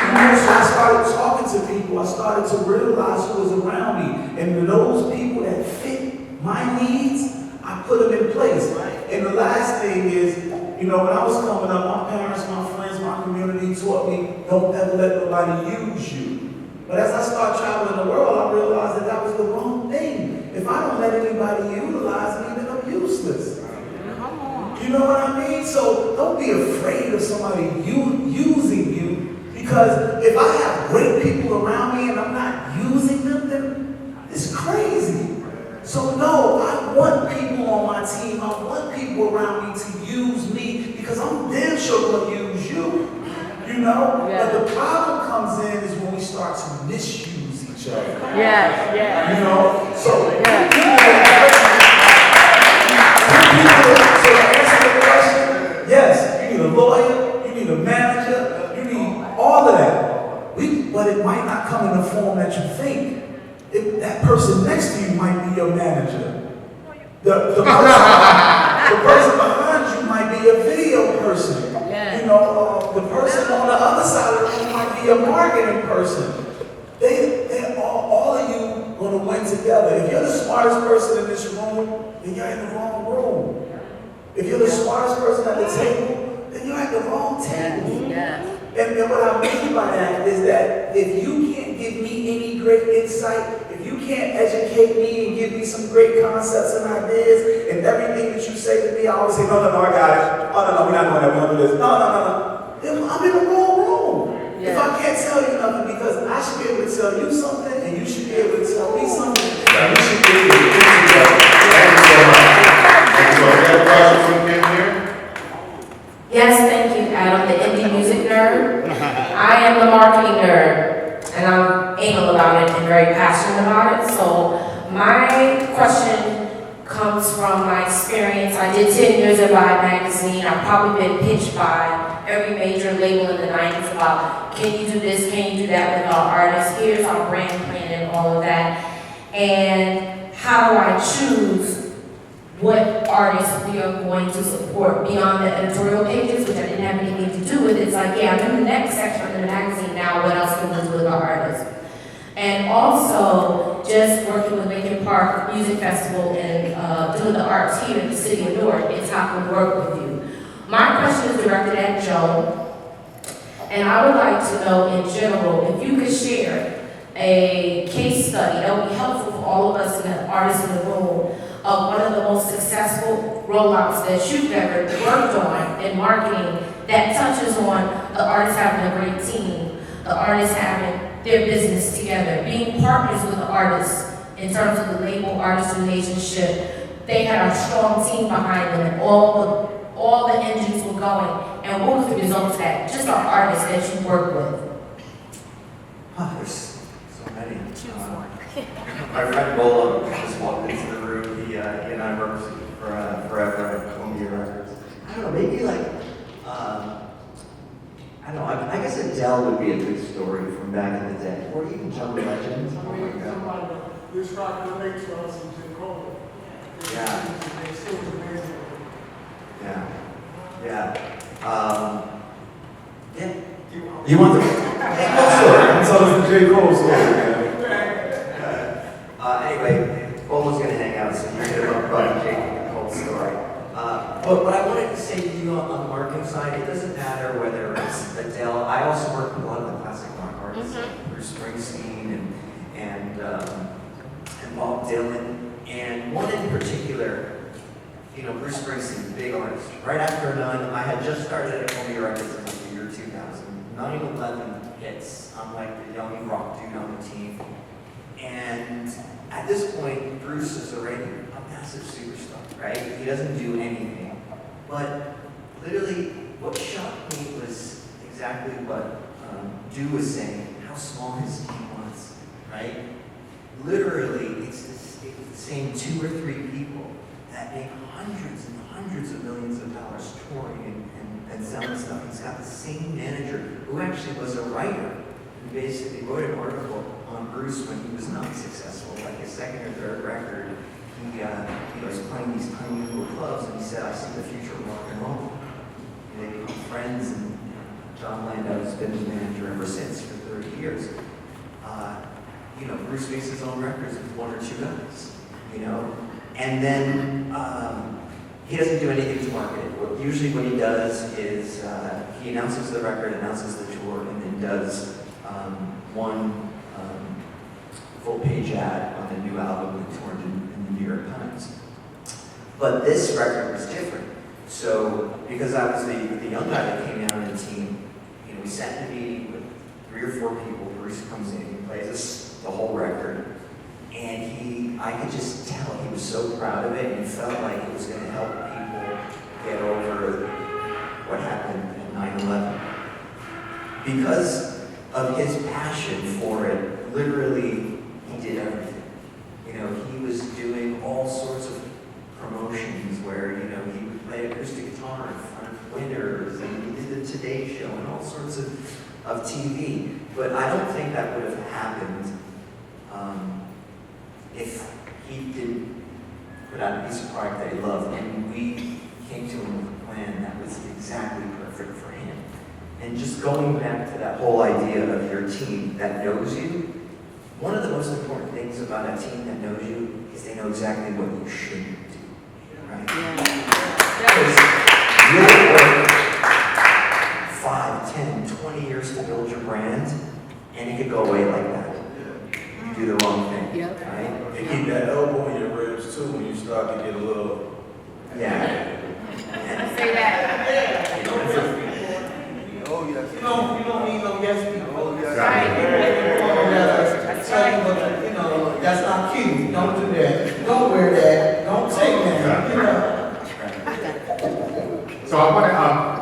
You know, so I started talking to people, I started to realize who was around me, and those people that fit my needs, I put them in place. And the last thing is, you know, when I was coming up, my parents, my friends, my community taught me, don't ever let nobody use you. But as I started traveling the world, I realized that that was the wrong thing. If I don't let anybody utilize me, then I'm useless. You know what I mean? So don't be afraid of somebody using you, because if I have great people around me and I'm not using them, then it's crazy. So no, I want people on my team, I want people around me to use me, because I'm damn sure going to use you. You know? Yeah. But the problem comes in is when we start to misuse each other. Yeah. You know? So, Yeah. So to answer the question, yes, you need a lawyer, you need a manager, you need all of that. But it might not come in the form that you think. That person next to you might be your manager. The person behind you might be a video person. Yeah. You know, the person on the other side of the room might be a marketing person. They all of you going to win together. If you're the smartest person in this room, then you're in the wrong room. If you're the smartest person at the table, then you're at the wrong table. Yeah. And what I mean by that is that if you can't give me any great insight, if you can't educate me and give me some great concepts and ideas, and everything that you say to me, I always say, no, I got it. Oh, no, we're not going to do this. No. Then I'm in the wrong room. Yeah. If I can't tell you nothing, because I should be able to tell you something, and you should be able to tell me something, and you should be able to do it together. Thank you so much. So we have questions from Kim here? Yes, thank you, Adam, the indie music nerd. I am the marketing nerd, and I'm anal about it and very passionate about it. So my question comes from my experience. I did 10 years at Vibe magazine. I've probably been pitched by every major label in the 90s about, can you do this, can you do that with our artists? Here's our brand plan and all of that. And how do I choose what artists we are going to support beyond the editorial pages, which I didn't have anything to do with? It's like, yeah, I'm in the next section in the magazine now, what else can we do with our artists? And also, just working with Lincoln Park Music Festival and doing the arts here in the city of Newark, it's how to work with you. My question is directed at Joe, and I would like to know in general, if you could share a case study that would be helpful for all of us and the artists in the room, of one of the most successful rollouts that you've ever worked on in marketing that touches on the artists having a great team, the artists having their business together, being partners with the artists in terms of the label-artist relationship. They had a strong team behind them, and all the engines were going. And what was the result of that? Just our artists that you work with. There's so many. My friend Bola just walked into the room. He and I worked for forever at Columbia Records. I don't know, maybe like, I don't know, I guess Adele would be a good story from back in the day. Or even John Legend. Oh my God. This rock relates to us in Jim Cole. Yeah. It still was amazing. Yeah. You want the I'm telling the J. Cole story. anyway, Bola's gonna hang out, so you're gonna run J. Cole's story. But what I wanted to say to you on the marketing side, it doesn't matter whether it's Adele. I also work with a lot of the classic rock artists, like Bruce Springsteen and Bob Dylan, and one in particular. You know, Bruce Springsteen, big artist. Right after 9, I had just started at Columbia Records in like the year 2000. 9/11 hits. I'm like the young rock dude on the team. And at this point, Bruce is already a massive superstar, right? He doesn't do anything. But literally, what shocked me was exactly what Du was saying, how small his team was, right? Literally, it's the same 2 or 3 people that make hundreds and hundreds of millions of dollars touring and selling stuff. He's got the same manager who actually was a writer who basically wrote an article on Bruce when he was not successful, like his 2nd or 3rd record. He was playing these tiny little clubs, and he said, "I see the future of rock and roll." And they become friends, and John Landau has been his manager ever since for 30 years. Bruce makes his own records with 1 or 2 guys, and then he doesn't do anything to market it. Usually what he does is he announces the record, announces the tour, and then does one full-page ad on the new album with Thornton in the New York Times. But this record was different. So, because I was the young guy that came in on the team, we sat in a meeting with 3 or 4 people. Bruce comes in, he plays us the whole record, and I could just tell he was so proud of it, and he felt like it was going to help people get over what happened at 9/11. Because of his passion for it, literally, he did everything. He was doing all sorts of promotions where, he would play acoustic guitar in front of winners, and he did the Today Show and all sorts of TV. But I don't think that would have happened if he didn't put out a piece of product that he loved. And we came to him with a plan that was exactly perfect for him. And just going back to that whole idea of your team that knows you, one of the most important things about a team that knows you is they know exactly what you shouldn't do, right? Because you'll work 5, 10, 20 years to build your brand, and it could go away like that. You do the wrong thing, right? And keep that elbow in your ribs too when you start to get a little. Yeah. Say that. You don't need no yes people. Right. That's not cute. Don't do that. Don't wear that. Don't take that. So I want to,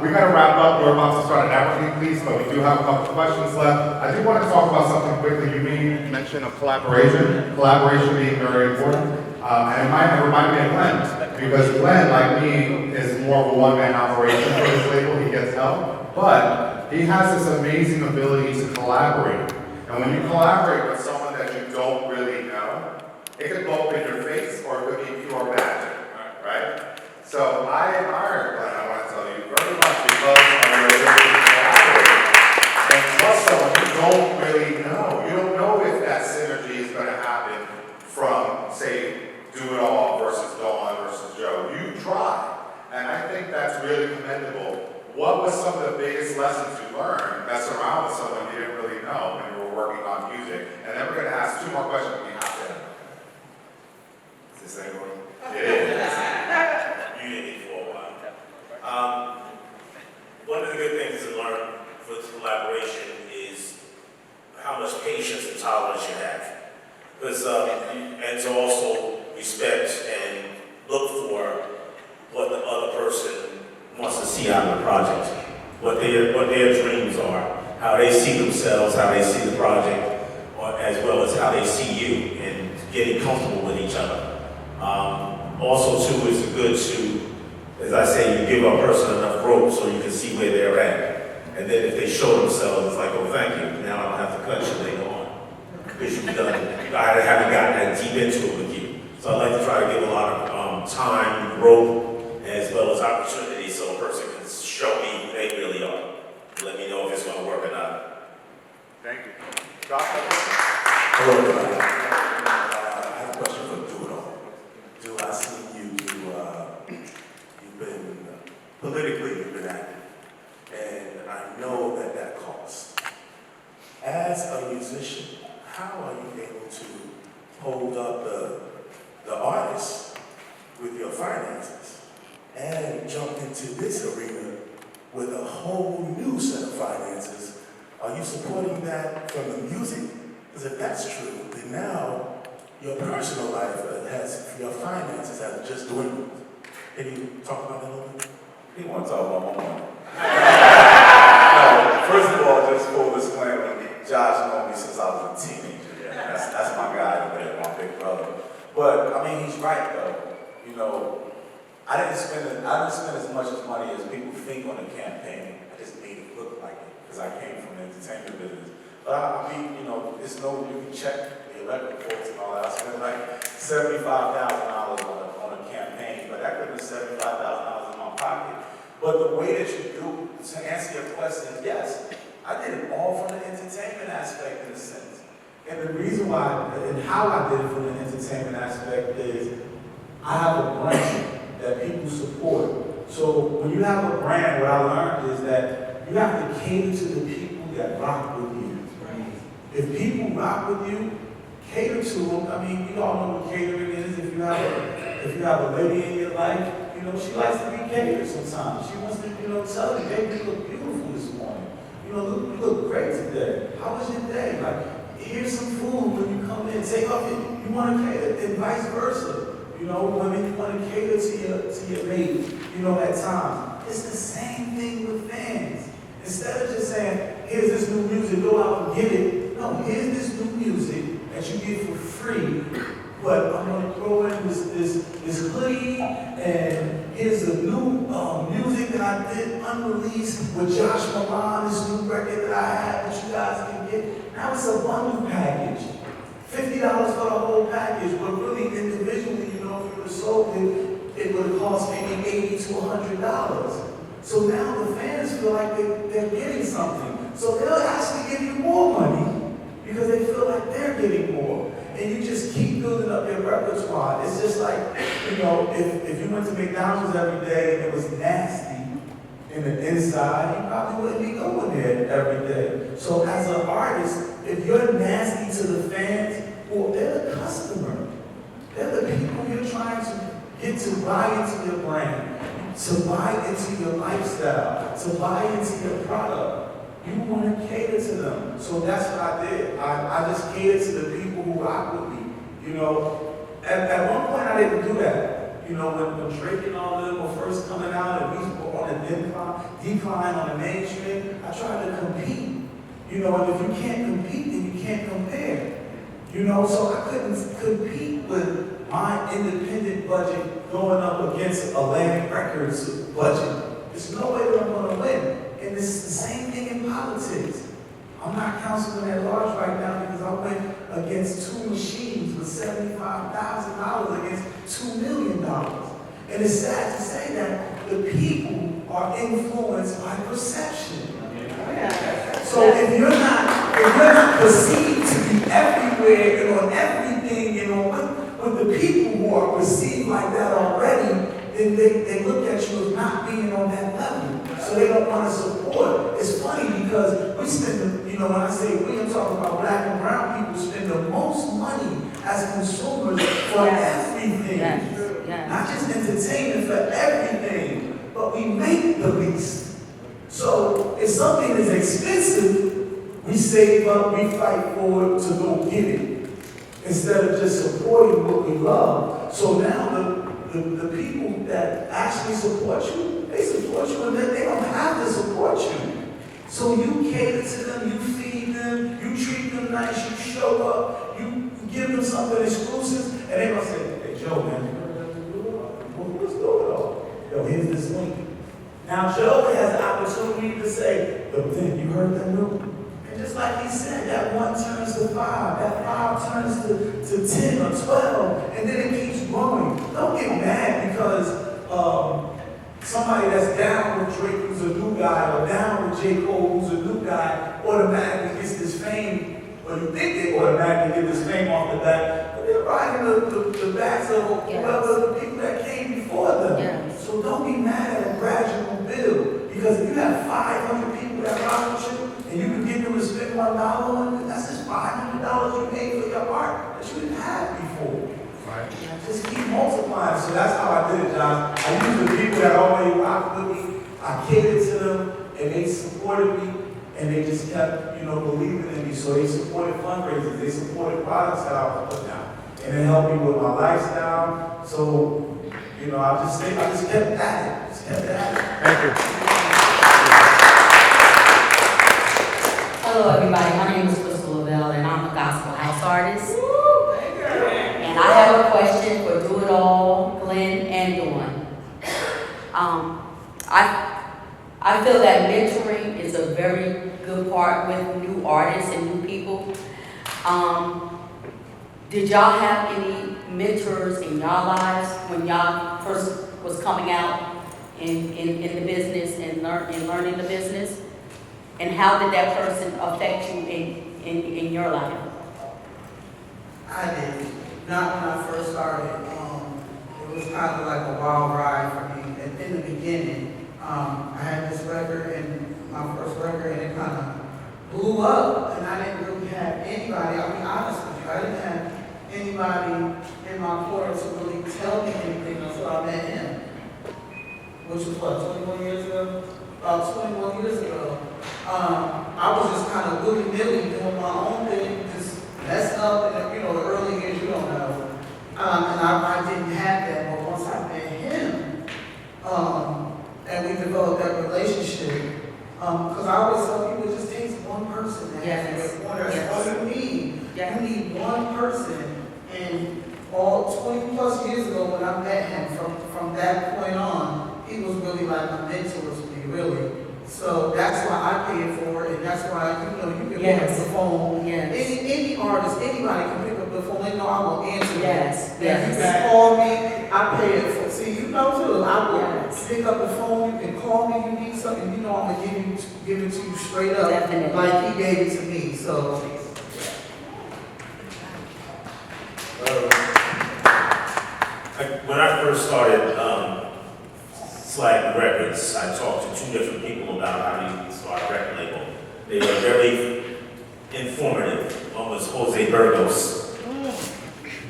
we got to wrap up. We're about to start a networking piece, but we do have a couple questions left. I do want to talk about something quickly. You made mention of collaboration being very important. And it reminded me of Glenn, because Glenn, like me, is more of a one-man operation for this label. He gets help, but he has this amazing ability to collaborate. And when you collaborate with someone that you don't really know, it could blow up in your face, or it could be pure magic, right? So I admire Glenn, I want to tell you, very much because of your ability to collaborate and trust someone you don't really know. You don't know if that synergy is going to happen from, say, DoItAll versus Dawn versus Joe. You try, and I think that's really commendable. What was some of the biggest lessons you learned messing around with someone you didn't really know when you were working on music? And then we're going to ask 2 more questions we have to. Is this thing going? It is. Unity for a while. One of the good things to learn for this collaboration is how much patience and tolerance you have. Because, and to also respect and look for what the other person wants to see out of the project, what their dreams are, how they see themselves, how they see the project, as well as how they see you, and getting comfortable with each other. Also, too, it's good to, as I say, you give a person enough rope so you can see where they're at. And then if they show themselves, it's like, oh, thank you, now I don't have to cut you later on. Because you've done it. I haven't gotten that deep into it with you. So I like to try to give a lot of time, rope, as well as opportunity so a person can show me who they really are. Let me know if it's going to work or not. Thank you. Doctor? Hello, everybody. I have a question for DoItAll. Do I see you've been politically you've been active, and I know that costs. As a musician, how are you able to hold up the artist with your finances and jump into this arena with a whole new set of finances? Are you supporting that from the music Because if that's true, then now your personal life your finances have just dwindled. Can you talk about that a little bit? He want to talk about my money. First of all, just full disclaimer, Josh known me since I was a teenager. Yeah. That's my guy there, my big brother. But I mean, he's right though. You know, I didn't spend as much money as people think on the campaign. I just made it look like it because I came from the entertainment business. But I mean, you know, it's no, you can check the electoral reports and all that. I spent like $75,000 on a campaign, but that could have been $75,000 in my pocket. But the way that you do, to answer your question, yes, I did it all from the entertainment aspect in a sense. And the reason why, and how I did it from the entertainment aspect is, I have a brand that people support. So when you have a brand, what I learned is that you have to cater to the people that rock with you. If people rock with you, cater to them. I mean, we all know what catering is. If you have a lady in your life, you know, she likes to be catered sometimes. She wants to, you know, tell you, baby, you look beautiful this morning. You know, you look great today. How was your day? Like, here's some food when you come in. Take off you want to cater, and vice versa. You know, women, you want to cater to your mate, you know, at times. It's the same thing with fans. Instead of just saying, here's this new music, go out and get it. No, here's this new music that you get for free, but I'm going to throw in this hoodie, and here's the new music that I did unreleased with Josh Milan, this new record that I had that you guys can get. Now it's a bundle package. $50 for the whole package, but really individually, you know, if you would have sold it would have cost maybe $80 to $100. So now the fans feel like they're getting something. So they'll actually give you more money because they feel like they're getting more. And you just keep building up your repertoire. It's just like, you know, if you went to McDonald's every day and it was nasty in the inside, you probably wouldn't be going there every day. So as an artist, if you're nasty to the fans, well, they're the customer. They're the people you're trying to get to buy into your brand, to buy into your lifestyle, to buy into your product. You want to cater to them. So that's what I did. I just catered to the people who rock with me. You know, at one point I didn't do that. You know, when Drake and all of them were first coming out and we were on a decline on the mainstream, I tried to compete. You know, and if you can't compete, then you can't compare. You know, so I couldn't compete with my independent budget going up against Atlantic Records budget. There's no way that I'm going to win. And it's the same thing in politics. I'm not councilman at large right now because I went against two machines with $75,000 against $2 million. And it's sad to say that the people are influenced by perception. So if you're not perceived to be everywhere and on everything and on with the people who are perceived like that already, then they look at you as not being on that level. So they don't want to support. It's funny because we spend, you know, when I say we, I'm talking about black and brown people spend the most money as consumers for everything. Not just entertainment, for everything. But we make the least. So if something is expensive, we save up, we fight for it to go get it. Instead of just supporting what we love. So now the people that actually support you, they support you and they don't have to support you. So you cater to them, you feed them, you treat them nice, you show up, you give them something exclusive, and they're gonna say, hey Joe, man, what's DoItAll? Yo, here's this link. Now Joe has the opportunity to say, yo, then you heard that new? And just like he said, that 1 turns to 5, that 5 turns to 10 or 12, and then it keeps growing. Don't get mad because somebody that's down with Drake who's a new guy, or down with J. Cole who's a new guy, automatically gets this fame, or you think they automatically get this fame off the bat, but they're riding the backs of whoever the people that came before them. So don't be mad at a gradual build, because if you have 500 people that rock with you, and you can get them to spend $1 on it, that's just $500 you paid for your art that you didn't have before. Right. Just keep multiplying. So that's how I did it, John. I used the people that already rocked with me, I catered to them, and they supported me, And they just kept, believing in me. So they supported fundraisers, they supported products that I was putting out. And it helped me with my lifestyle. So, I just kept at it. Thank you. Hello, everybody. My name is Hussle, and I'm a gospel house artist. And I have a question for DoItAll, Glenn, and Dawn. I feel that mentoring is a very good part with new artists and new people. Did y'all have any mentors in y'all lives when y'all first was coming out in the business and learning the business? And how did that person affect you in your life? I did. Not when I first started. It was kind of like a wild ride for me. In the beginning, I had this record, and my first record, and it kind of blew up, and I didn't really have anybody. I'll be honest with you. I didn't have anybody in my corner to really tell me anything until I met him, which was what, 21 years ago? About 21 years ago. I was just kind of willy-nilly doing my own thing, just messing up in the early years, you don't know. And I didn't have that, but once I met him, and we developed that relationship, because I always tell people it just takes one person to have you in the corner. That's all you need. Yeah. You need one person. And all 20 plus years ago when I met him, from that point on, he was really like a mentor to me, really. So that's why I pay it forward, and that's why, you can pick up the phone. Yes. Any artist, anybody can pick up the phone. They know I will answer Yes. it. Yes. You can call me, I pay it for. See, you know too. I will pick up the phone. You can call me. You need something. You know I'm gonna give it to you straight up, Definitely. like he gave it to me. So. When I first started Slaag Records, I talked to two different people about how to start a record label. They were very informative. One was Jose Burgos.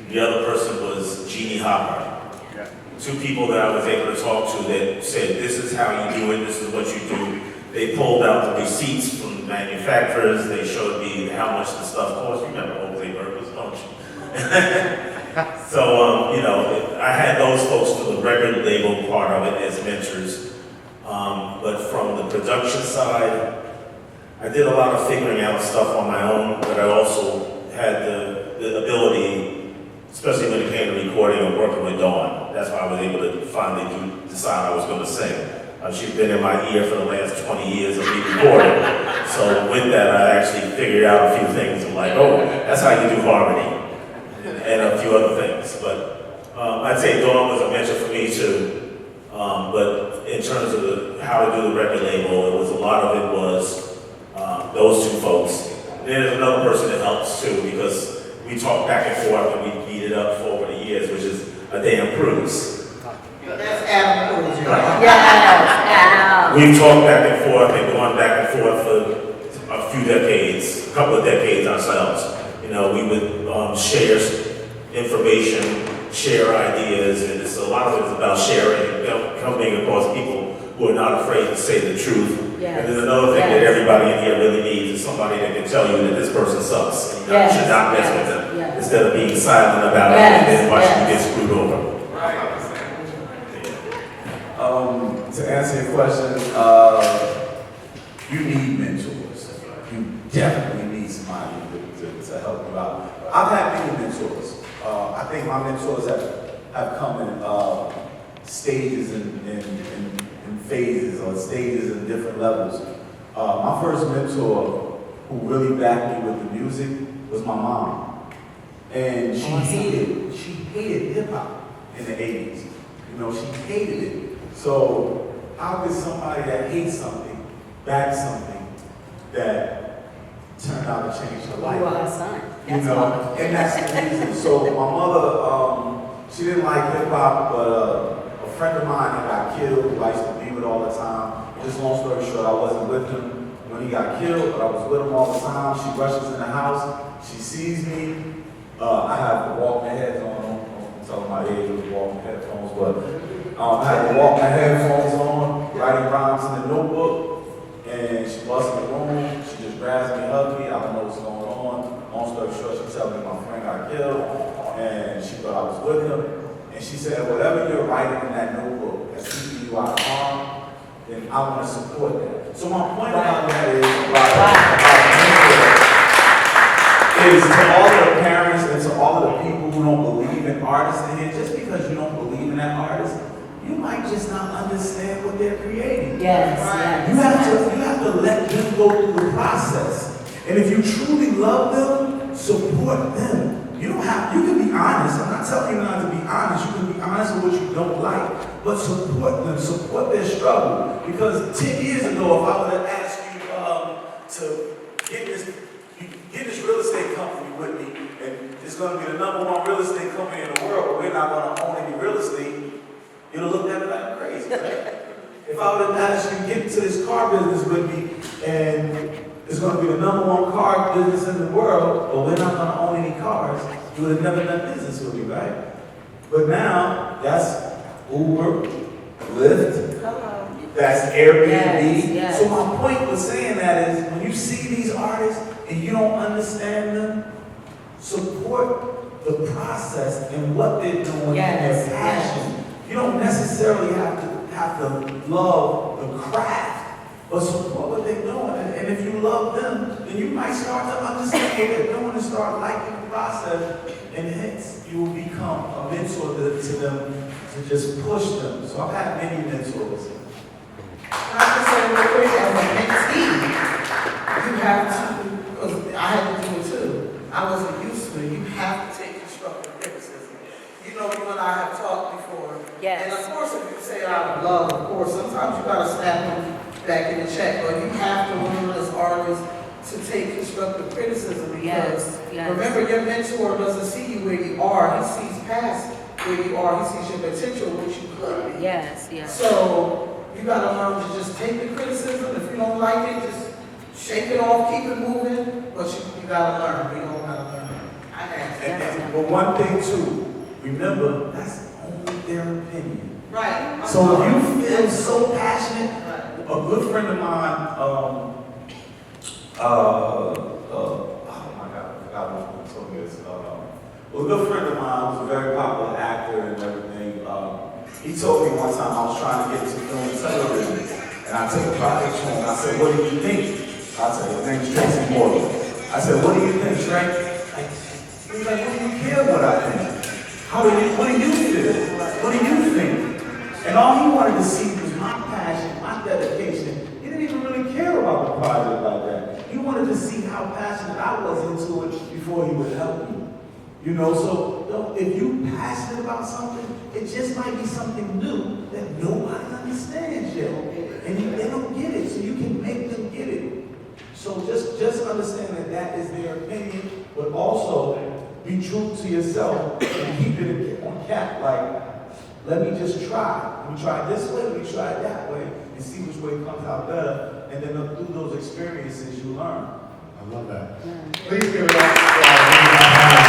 The other person was Jeannie Hopper. Two people that I was able to talk to that said, this is how you do it, this is what you do. They pulled out the receipts from the manufacturers. They showed me how much the stuff cost. You remember Jose Burgos, don't you? So, I had those folks for the record label part of it as mentors. But from the production side, I did a lot of figuring out stuff on my own, but I also had the ability, especially when it came to recording and working with Dawn. That's why I was able to finally decide I was going to sing. She's been in my ear for the last 20 years of me recording. So with that, I actually figured out a few things. I'm like, oh, that's how you do harmony. And a few other things. But I'd say Dawn was a mentor for me too. But in terms of how to do the record label, a lot of it was those two folks. And then there's another person that helps too, because we talk back and forth and we beat it up for over the years, which is a damn Cruz. That's Adam Cruz. Yes. We've talked back and forth and gone back and forth for a few decades, a couple of decades ourselves. We would share information, share ideas, and a lot of it is about sharing, coming across people who are not afraid to say the truth. Yes. And then another thing that everybody in here really needs is somebody that can tell you that this person sucks. And you should not mess with them, instead of being silent about it and then watching you get screwed over. To answer your question, you need mentors. You definitely need somebody to help you out. I've had many mentors. I think my mentors have come in stages and phases, or stages and different levels. My first mentor who really backed me with the music was my mom. And she hated hip hop in the 80s. She hated it. So how could somebody that hates something back something that turned out to change her life? You are her son. And that's the reason. So my mother, she didn't like hip hop, but a friend of mine had got killed, who I used to be with all the time. Just long story short, I wasn't with him when he got killed, but I was with him all the time. She rushes in the house, she sees me. I have the Walkman headphones on. I'm telling my age with the Walkman headphones, but I had the Walkman headphones on, writing rhymes in the notebook, and she busts in the room. She got killed, and she thought I was with him. And she said, whatever you're writing in that notebook that's keeping you out of harm, then I want to support that. So my point about that is, is to all of the parents and to all of the people who don't believe in artists in here, just because you don't believe in that artist, you might just not understand what they're creating. Yes, right? yes. You have to let them go through the process. And if you truly love them, support them. You can be honest. I'm not telling you not to be honest. You can be honest with what you don't like, but support them, support their struggle. Because 10 years ago, if I would have asked you to get this real estate company with me, and it's going to be the #1 real estate company in the world, but we're not going to own any real estate, you'd have looked at me like I'm crazy, right? If I would have asked you to get into this car business with me, and it's going to be the #1 car business in the world, but we're not going to own any cars, you would have never done business with me, right? But now, that's Uber, Lyft, that's Airbnb. Yes, yes. So my point was saying that is, when you see these artists and you don't understand them, support the process and what they're doing and their passion. You don't necessarily have to love the craft, but support what they're doing. And if you love them, then you might start to understand what they're doing and start liking the process, and hence you will become a mentor to them, to just push them. So I've had many mentors. I can say real quick, as a mentee, you have to, because I had to do it too. I wasn't used to it. You have to take constructive criticism. You know, you and I have talked before. Yes. And of course, if you say it out of love, of course, sometimes you gotta snap them back in the check. But you have to learn as artists to take constructive criticism because remember, your mentor doesn't see you where you are. He sees past where you are. He sees your potential, which you could be. Yes, yes. So you gotta learn to just take the criticism. If you don't like it, just shake it off, keep it moving. But you gotta learn. We all gotta learn. I have to. But one thing too, remember, that's only their opinion. Right. So if you feel so passionate, a good friend of mine, oh my God, I forgot who told me this. A good friend of mine who's a very popular actor and everything, he told me one time I was trying to get into film and television, and I took a project to him, and I said, what do you think? I said, his name's Tracy Morgan. I said, what do you think, Trey? He was like, what do you care what I think? What do you feel? What do you think? And all he wanted to see was my passion, my dedication. He didn't even really care about the project like that. He wanted to see how passionate I was into it before he would help me. You know, so if you're passionate about something, it just might be something new that nobody understands yet. And they don't get it, so you can make them get it. So just understand that is their opinion, but also be true to yourself and keep it on cap. Like, let me just try. Let me try it this way, let me try it that way, and see which way comes out better. And then through those experiences, you learn. I love that. Please give it up.